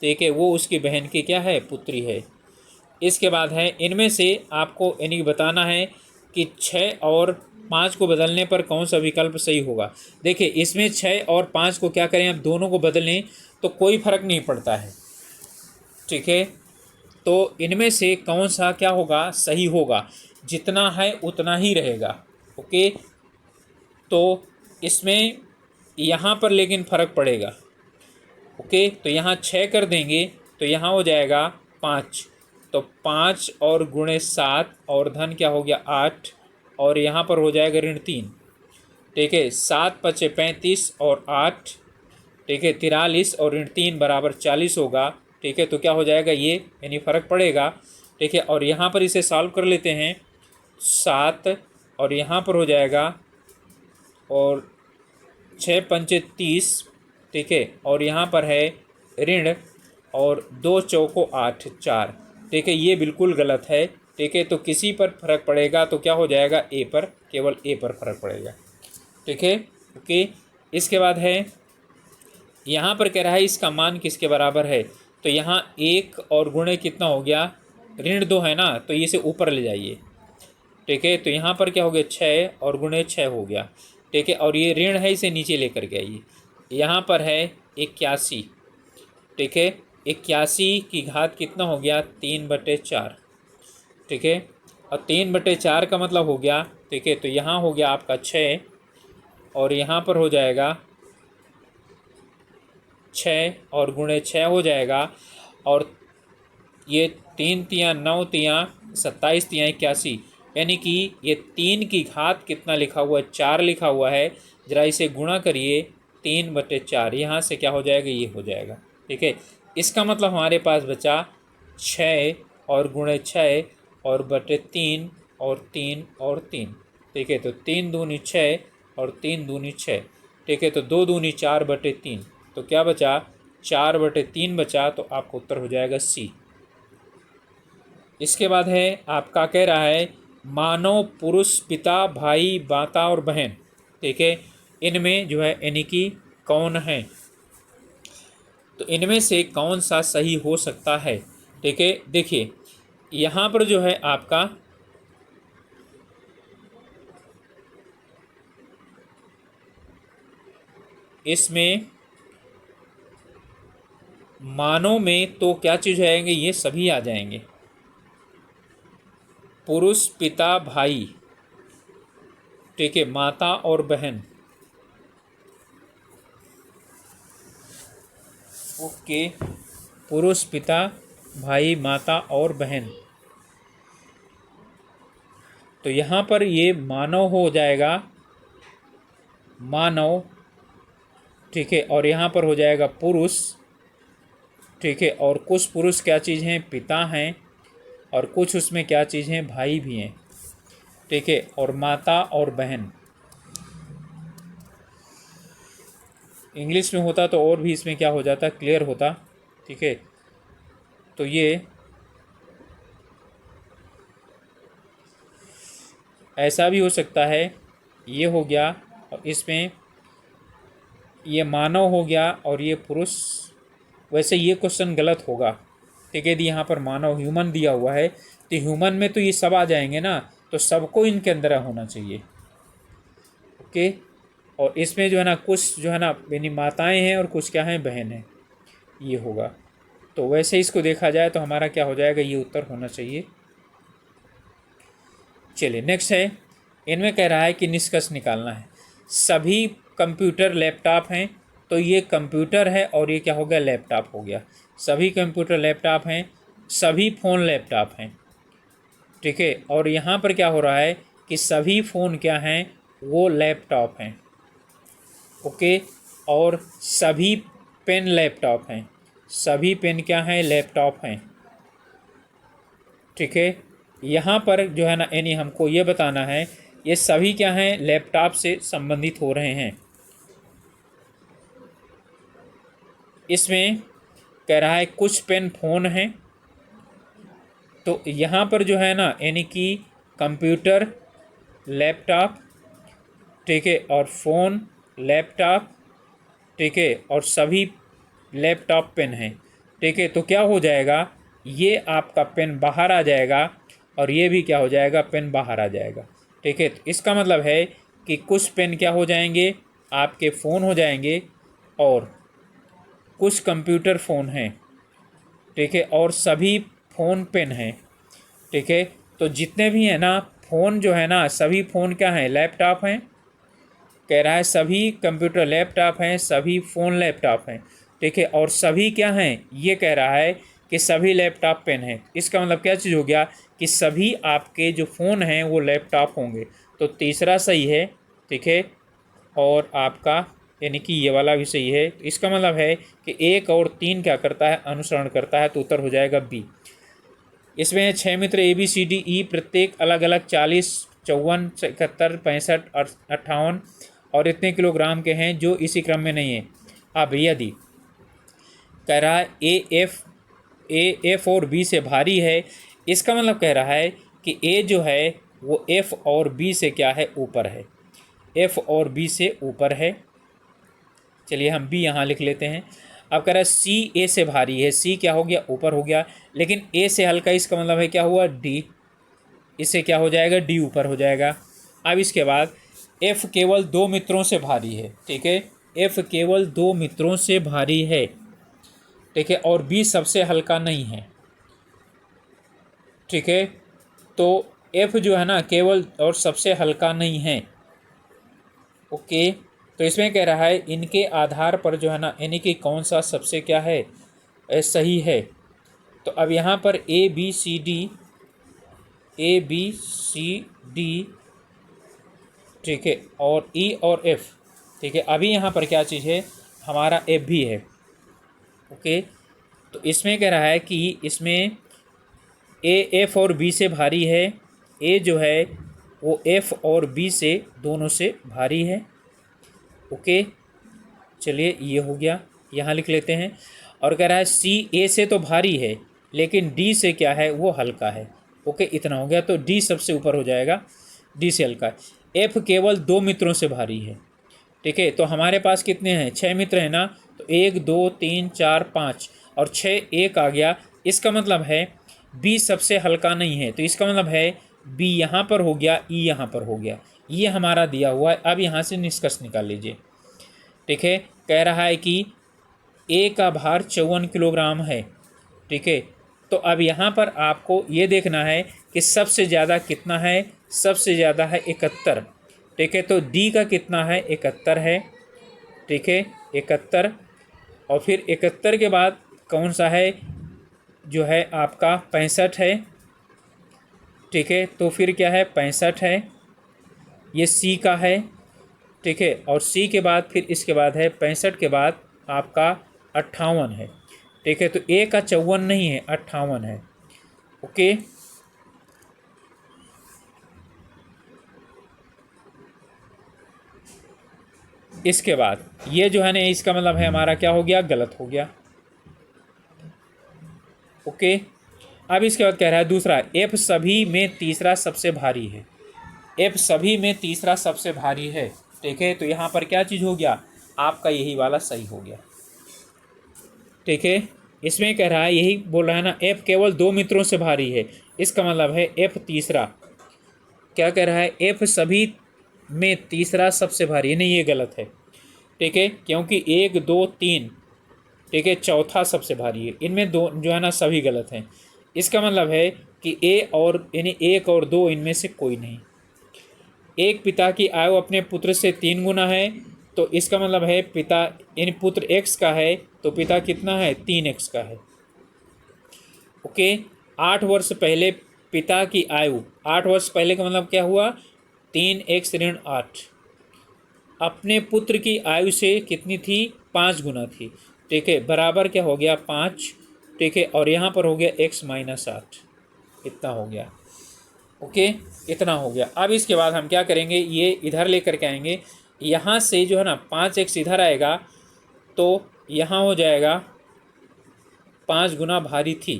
ठीक है, वो उसकी बहन की क्या है, पुत्री है। इसके बाद है इनमें से आपको यानी बताना है कि 6 और 5 को बदलने पर कौन सा विकल्प सही होगा। देखिए इसमें 6 और 5 को क्या करें, अब दोनों को बदलें तो कोई फर्क नहीं पड़ता है, ठीक है। तो इनमें से कौन सा क्या होगा, सही होगा, जितना है उतना ही रहेगा, ओके। तो इसमें यहाँ पर लेकिन फ़र्क पड़ेगा, ओके। तो यहाँ 6 कर देंगे तो यहाँ हो जाएगा 5, तो 5 और गुणे 7 और धन क्या हो गया 8, और यहाँ पर हो जाएगा ऋण 3, ठीक है। 7 पचे 35 और 8, ठीक है, 43 और ऋण 3 बराबर 40 होगा, ठीक है। तो क्या हो जाएगा ये, यानी फ़र्क पड़ेगा, ठीक है। और यहाँ पर इसे सॉल्व कर लेते हैं, 7 और यहाँ पर हो जाएगा, और 6 पंचे 30, ठीक है। और यहाँ पर है ऋण, और 2 चौको 8 4, ठीक है, ये बिल्कुल गलत है, ठीक है। तो किसी पर फर्क पड़ेगा तो क्या हो जाएगा, ए पर, केवल ए पर फर्क पड़ेगा, ठीक है, ओके। इसके बाद है यहाँ पर कह रहा है इसका मान किसके बराबर है, तो यहाँ 1 और गुणे कितना हो गया, ऋण 2 है ना, तो इसे ऊपर ले जाइए, ठीक है। तो यहाँ पर क्या हो गया, 6 और गुणे 6 हो गया, ठीक है। और ये ऋण है, इसे नीचे लेकर के आइए, यहाँ पर है 81, ठीक है। 81 की घात कितना हो गया, 3/4, ठीक है। और 3/4 का मतलब हो गया, ठीक है। तो यहाँ हो गया आपका 6, और यहाँ पर हो जाएगा 6 और गुणे 6 हो जाएगा, और ये 3 तियाँ 9 तियाँ 27 तियाँ 81, यानी कि ये 3 की घात कितना लिखा हुआ है, 4 लिखा हुआ है, जरा इसे गुणा करिए, 3/4, यहाँ से क्या हो जाएगा, ये हो जाएगा, ठीक है। इसका मतलब हमारे पास बचा 6 और गुणे 6 और बटे 3 और 3 और 3, ठीक है। तो 3 दूनी 6 और 3 दूनी 6, ठीक है। तो 2 दूनी 4/3, तो क्या बचा, 4/3 बचा, तो आपका उत्तर हो जाएगा सी। इसके बाद है आपका कह रहा है मानव पुरुष पिता भाई माता और बहन, ठीक है, इनमें जो है यानी कि कौन है, तो इनमें से कौन सा सही हो सकता है, ठीक है। देखिए यहाँ पर जो है आपका इसमें मानव में तो क्या चीज़ आएंगे, ये सभी आ जाएंगे, पुरुष पिता भाई, ठीक है, माता और बहन, ओके, पुरुष पिता भाई माता और बहन। तो यहाँ पर ये मानव हो जाएगा, मानव, ठीक है। और यहाँ पर हो जाएगा पुरुष, ठीक है, और कुछ पुरुष क्या चीज़ हैं, पिता हैं, और कुछ उसमें क्या चीज़ हैं, भाई भी हैं, ठीक है, और माता और बहन। इंग्लिश में होता तो और भी इसमें क्या हो जाता, क्लियर होता, ठीक है। तो ये ऐसा भी हो सकता है, ये हो गया, और इसमें ये मानव हो गया और ये पुरुष। वैसे ये क्वेश्चन गलत होगा, ठीक है, यदि यहाँ पर मानव ह्यूमन दिया हुआ है तो ह्यूमन में तो ये सब आ जाएंगे ना, तो सबको इनके अंदर होना चाहिए, ओके। और इसमें जो है ना कुछ जो है ना यानी माताएं हैं और कुछ क्या हैं, बहन है, ये होगा। तो वैसे इसको देखा जाए तो हमारा क्या हो जाएगा, ये उत्तर होना चाहिए। चलिए नेक्स्ट है, इनमें कह रहा है कि निष्कर्ष निकालना है। सभी कंप्यूटर लैपटॉप हैं, तो ये कंप्यूटर है और ये क्या हो गया, लैपटॉप हो गया। सभी कंप्यूटर लैपटॉप हैं, सभी फ़ोन लैपटॉप हैं, ठीक है। और यहाँ पर क्या हो रहा है कि सभी फ़ोन क्या हैं, वो लैपटॉप हैं, ओके। और सभी पेन लैपटॉप हैं, सभी पेन क्या हैं, लैपटॉप हैं, ठीक है। यहाँ पर जो है ना यानी हमको ये बताना है, ये सभी क्या हैं, लैपटॉप से संबंधित हो रहे हैं। इसमें कह रहा है कुछ पेन फ़ोन हैं, तो यहाँ पर जो है ना यानी कि कंप्यूटर लैपटॉप, ठीक है, और फ़ोन लैपटॉप, ठीक है, और सभी लैपटॉप पेन हैं, ठीक है। तो क्या हो जाएगा, ये आपका पेन बाहर आ जाएगा और ये भी क्या हो जाएगा, पेन बाहर आ जाएगा, ठीक है। तो इसका मतलब है कि कुछ पेन क्या हो जाएंगे, आपके फ़ोन हो जाएंगे, और कुछ कंप्यूटर फ़ोन हैं, ठीक है, और सभी फ़ोन पेन हैं, ठीक है। तो जितने भी हैं ना फ़ोन जो है ना, सभी फ़ोन क्या हैं, लैपटॉप हैं। कह रहा है सभी कंप्यूटर लैपटॉप हैं, सभी फ़ोन लैपटॉप हैं, ठीक है, और सभी क्या हैं, ये कह रहा है कि सभी लैपटॉप पेन हैं। इसका मतलब क्या चीज़ हो गया कि सभी आपके जो फ़ोन हैं वो लैपटॉप होंगे। तो तीसरा सही है, ठीक है, और आपका यानी कि ये वाला भी सही है। तो इसका मतलब है कि 1 और 3 क्या करता है, अनुसरण करता है, तो उत्तर हो जाएगा बी। इसमें 6 मित्र ABCDE प्रत्येक अलग अलग 40, 54, 71, 65 और 58 और इतने किलोग्राम के हैं, जो इसी क्रम में नहीं है। अब यदि कह रहा है ए एफ और बी से भारी है, इसका मतलब कह रहा है कि ए जो है वो एफ और बी से क्या है, ऊपर है, एफ और बी से ऊपर है। चलिए हम बी यहाँ लिख लेते हैं। अब कह रहा है सी ए से भारी है, सी क्या हो गया, ऊपर हो गया, लेकिन ए से हल्का, इसका मतलब है क्या हुआ, डी, इससे क्या हो जाएगा, डी ऊपर हो जाएगा। अब इसके बाद एफ केवल 2 मित्रों से भारी है, ठीक है, एफ केवल 2 मित्रों से भारी है, ठीक है, और बी सबसे हल्का नहीं है, ठीक है। तो एफ जो है ना केवल और सबसे हल्का नहीं है, ओके। तो इसमें कह रहा है इनके आधार पर जो है ना यानी कि कौन सा सबसे क्या है, सही है। तो अब यहाँ पर ए बी सी डी, ठीक है, और ई और एफ, ठीक है। अभी यहाँ पर क्या चीज़ है, हमारा एफ भी है, ओके। तो इसमें कह रहा है कि इसमें ए एफ और बी से भारी है, ए जो है वो एफ और बी से दोनों से भारी है, ओके। चलिए ये हो गया, यहाँ लिख लेते हैं। और कह रहा है सी ए से तो भारी है, लेकिन डी से क्या है, वो हल्का है, ओके। इतना हो गया, तो डी सबसे ऊपर हो जाएगा, डी से हल्का है। एफ केवल 2 मित्रों से भारी है, ठीक है। तो हमारे पास कितने हैं, 6 मित्र हैं ना, तो 1 2 3 4 5 और 6 1 आ गया। इसका मतलब है बी सबसे हल्का नहीं है, तो इसका मतलब है बी यहाँ पर हो गया, ई यहाँ पर हो गया, ये हमारा दिया हुआ है। अब यहाँ से निष्कर्ष निकाल लीजिए, ठीक है। कह रहा है कि ए का भार 54 किलोग्राम है, ठीक है। तो अब यहाँ पर आपको ये देखना है कि सबसे ज़्यादा कितना है, सबसे ज़्यादा है 71, ठीक है। तो डी का कितना है, 71 है, ठीक है, 71। और फिर 71 के बाद कौन सा है, जो है आपका 65 है, ठीक है। तो फिर क्या है, 65 है, ये सी का है, ठीक है। और सी के बाद फिर इसके बाद है 65 के बाद आपका 58 है, ठीक है। तो ए का 54 नहीं है, 58 है। ओके, इसके बाद ये जो है ना, इसका मतलब है हमारा क्या हो गया, गलत हो गया। ओके, अब इसके बाद कह रहा है दूसरा, एफ सभी में तीसरा सबसे भारी है। एफ सभी में तीसरा सबसे भारी है। ठीक है, तो यहाँ पर क्या चीज़ हो गया, आपका यही वाला सही हो गया। ठीक है, इसमें कह रहा है, यही बोल रहा है ना, एफ केवल 2 मित्रों से भारी है। इसका मतलब है एफ तीसरा, क्या कह रहा है, एफ सभी में तीसरा सबसे भारी है। नहीं, ये गलत है। ठीक है, क्योंकि 1 2 3, ठीक है, चौथा सबसे भारी है। इनमें दो जो है ना सभी गलत हैं। इसका मतलब है कि ए और यानी 1 और 2 इनमें से कोई नहीं। एक पिता की आयु अपने पुत्र से 3 गुना है, तो इसका मतलब है पिता यानी पुत्र x का है, तो पिता कितना है, 3x का है। ओके, 8 वर्ष पहले पिता की आयु, 8 वर्ष पहले का मतलब क्या हुआ, 3x ऋण 8 अपने पुत्र की आयु से कितनी थी, 5 गुना थी। ठीक है, बराबर क्या हो गया, 5। ठीक है, और यहाँ पर हो गया x - 8, इतना हो गया। ओके, इतना हो गया। अब इसके बाद हम क्या करेंगे, ये इधर लेकर के आएंगे। यहाँ से जो है ना 5x इधर आएगा, तो यहाँ हो जाएगा 5 गुना भारी थी।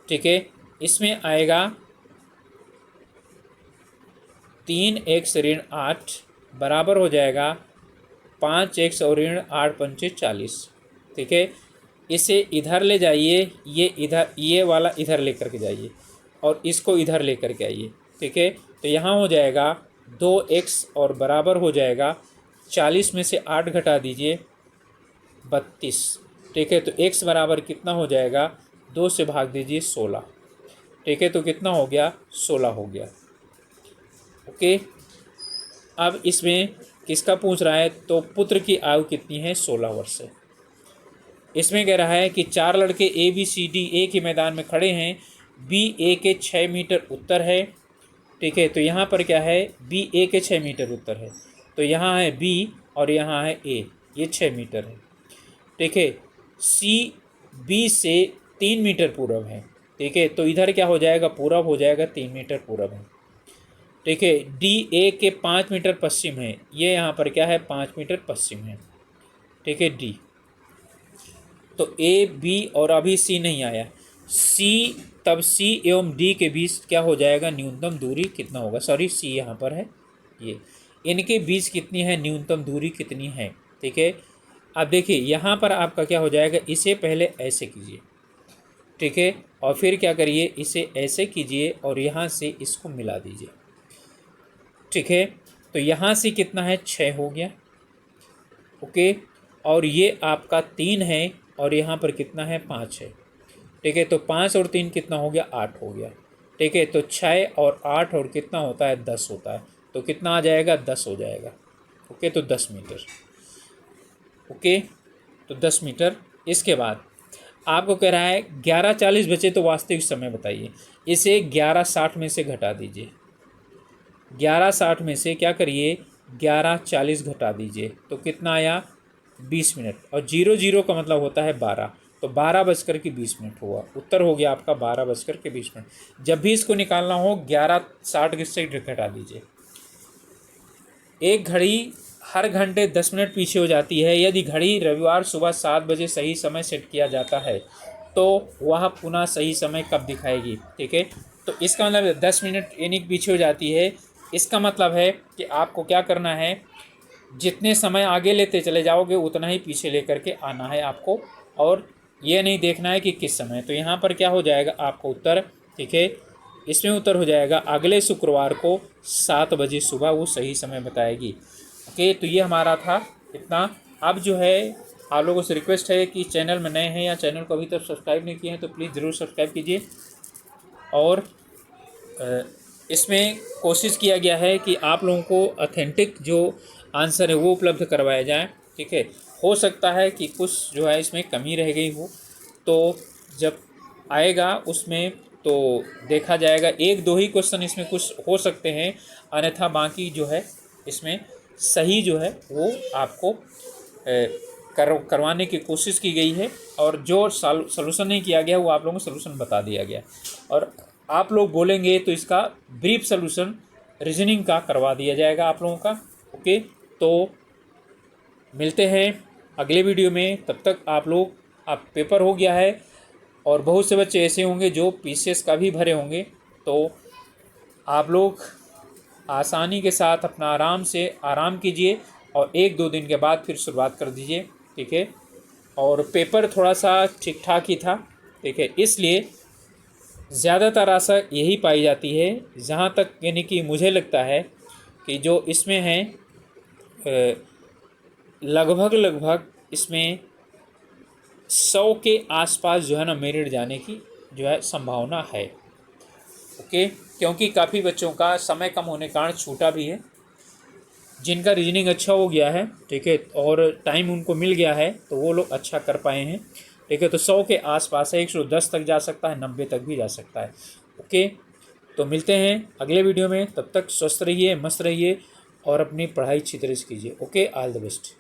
ठीक है, इसमें आएगा 3x ऋण 8 बराबर हो जाएगा 5x और ऋण 8 पंचे 40। ठीक है, इसे इधर ले जाइए, ये इधर, ये वाला इधर लेकर के जाइए और इसको इधर लेकर के आइए। ठीक है, तो यहाँ हो जाएगा 2x और बराबर हो जाएगा 40 में से 8 घटा दीजिए, 32। ठीक है, तो x बराबर कितना हो जाएगा, 2 से भाग दीजिए 16। ठीक है, तो कितना हो गया, 16 हो गया। ओके, अब इसमें किसका पूछ रहा है, तो पुत्र की आयु कितनी है, 16 वर्ष है। इसमें कह रहा है कि 4 लड़के A B C D A के मैदान में खड़े हैं, बी ए के 6 मीटर उत्तर है। ठीक है, तो यहाँ पर क्या है, बी ए के 6 मीटर उत्तर है, तो यहाँ है बी और यहाँ है ए, ये 6 मीटर है। ठीक है, सी बी से 3 मीटर पूरब है। ठीक है, तो इधर क्या हो जाएगा, पूरब हो जाएगा, 3 मीटर पूरब है। ठीक है, डी ए के 5 मीटर पश्चिम है, ये यहाँ पर क्या है, 5 मीटर पश्चिम है। ठीक है, डी, तो ए बी और अभी सी नहीं आया, सी, तब सी एवं डी के बीच क्या हो जाएगा, न्यूनतम दूरी कितना होगा, सॉरी सी यहाँ पर है, ये इनके बीच कितनी है, न्यूनतम दूरी कितनी है। ठीक है, अब देखिए यहाँ पर आपका क्या हो जाएगा, इसे पहले ऐसे कीजिए। ठीक है, और फिर क्या करिए, इसे ऐसे कीजिए और यहाँ से इसको मिला दीजिए। ठीक है, तो यहाँ से कितना है, 6 हो गया। ओके, और ये आपका 3 है और यहाँ पर कितना है, 5 है। ठीक है, तो 5 और 3 कितना हो गया, 8 हो गया। ठीक है, तो 6 और 8 और कितना होता है, 10 होता है, तो कितना आ जाएगा, 10 हो जाएगा। ओके, तो 10 मीटर। ओके, तो 10 मीटर। इसके बाद आपको कह रहा है 11:40 बचे, तो वास्तविक समय बताइए। इसे 11:60 में से घटा दीजिए। 11:60 में से क्या करिए, 11:40 घटा दीजिए, तो कितना आया, 20 मिनट। और 00 का मतलब होता है 12, तो 12:20 हुआ। उत्तर हो गया आपका 12:20। जब भी इसको निकालना हो 11:60 से घटा दीजिए। एक घड़ी हर घंटे 10 मिनट पीछे हो जाती है। यदि घड़ी रविवार सुबह 7 बजे सही समय सेट किया जाता है, तो वह पुनः सही समय कब दिखाएगी। ठीक है, तो इसका मतलब 10 मिनट यानी पीछे हो जाती है। इसका मतलब है कि आपको क्या करना है, जितने समय आगे लेते चले जाओगे उतना ही पीछे लेकर के आना है आपको, और ये नहीं देखना है कि किस समय। तो यहाँ पर क्या हो जाएगा आपका उत्तर। ठीक है, इसमें उत्तर हो जाएगा अगले शुक्रवार को 7 बजे सुबह वो सही समय बताएगी। ओके, तो ये हमारा था इतना। अब जो है आप लोगों से रिक्वेस्ट है कि चैनल में नए हैं या चैनल को अभी तक सब्सक्राइब नहीं किए हैं तो प्लीज़ ज़रूर सब्सक्राइब कीजिए। और इसमें कोशिश किया गया है कि आप लोगों को ऑथेंटिक जो आंसर है वो उपलब्ध करवाया जाए। ठीक है, हो सकता है कि कुछ जो है इसमें कमी रह गई हो, तो जब आएगा उसमें तो देखा जाएगा। 1-2 ही क्वेश्चन इसमें कुछ हो सकते हैं, अन्यथा बाकी जो है इसमें सही जो है वो आपको करवाने की कोशिश की गई है, और जो सॉल्यूशन नहीं किया गया वो आप लोगों को सॉल्यूशन बता दिया गया, और आप लोग बोलेंगे तो इसका ब्रीफ सॉल्यूशन रीजनिंग का करवा दिया जाएगा आप लोगों का। ओके, तो मिलते हैं अगले वीडियो में। तब तक आप पेपर हो गया है, और बहुत से बच्चे ऐसे होंगे जो पीसीएस का भी भरे होंगे, तो आप लोग आसानी के साथ अपना आराम कीजिए, और 1-2 दिन के बाद फिर शुरुआत कर दीजिए, ठीक है। और पेपर थोड़ा सा ठीक ठाक ही था, ठीक है, इसलिए ज़्यादातर आशा यही पाई जाती है, जहाँ तक यानी कि मुझे लगता है कि जो इसमें है लगभग इसमें 100 के आसपास जो है ना मेरिट जाने की जो है संभावना है। ओके, क्योंकि काफ़ी बच्चों का समय कम होने के कारण छूटा भी है, जिनका रीजनिंग अच्छा हो गया है, ठीक है, और टाइम उनको मिल गया है, तो वो लोग अच्छा कर पाए हैं, ठीक है। तो 100 के आसपास है, 110 तक जा सकता है, 90 तक भी जा सकता है। ओके, तो मिलते हैं अगले वीडियो में। तब तक स्वस्थ रहिए, मस्त रहिए, और अपनी पढ़ाई अच्छी तरह से कीजिए। Okay, all the best.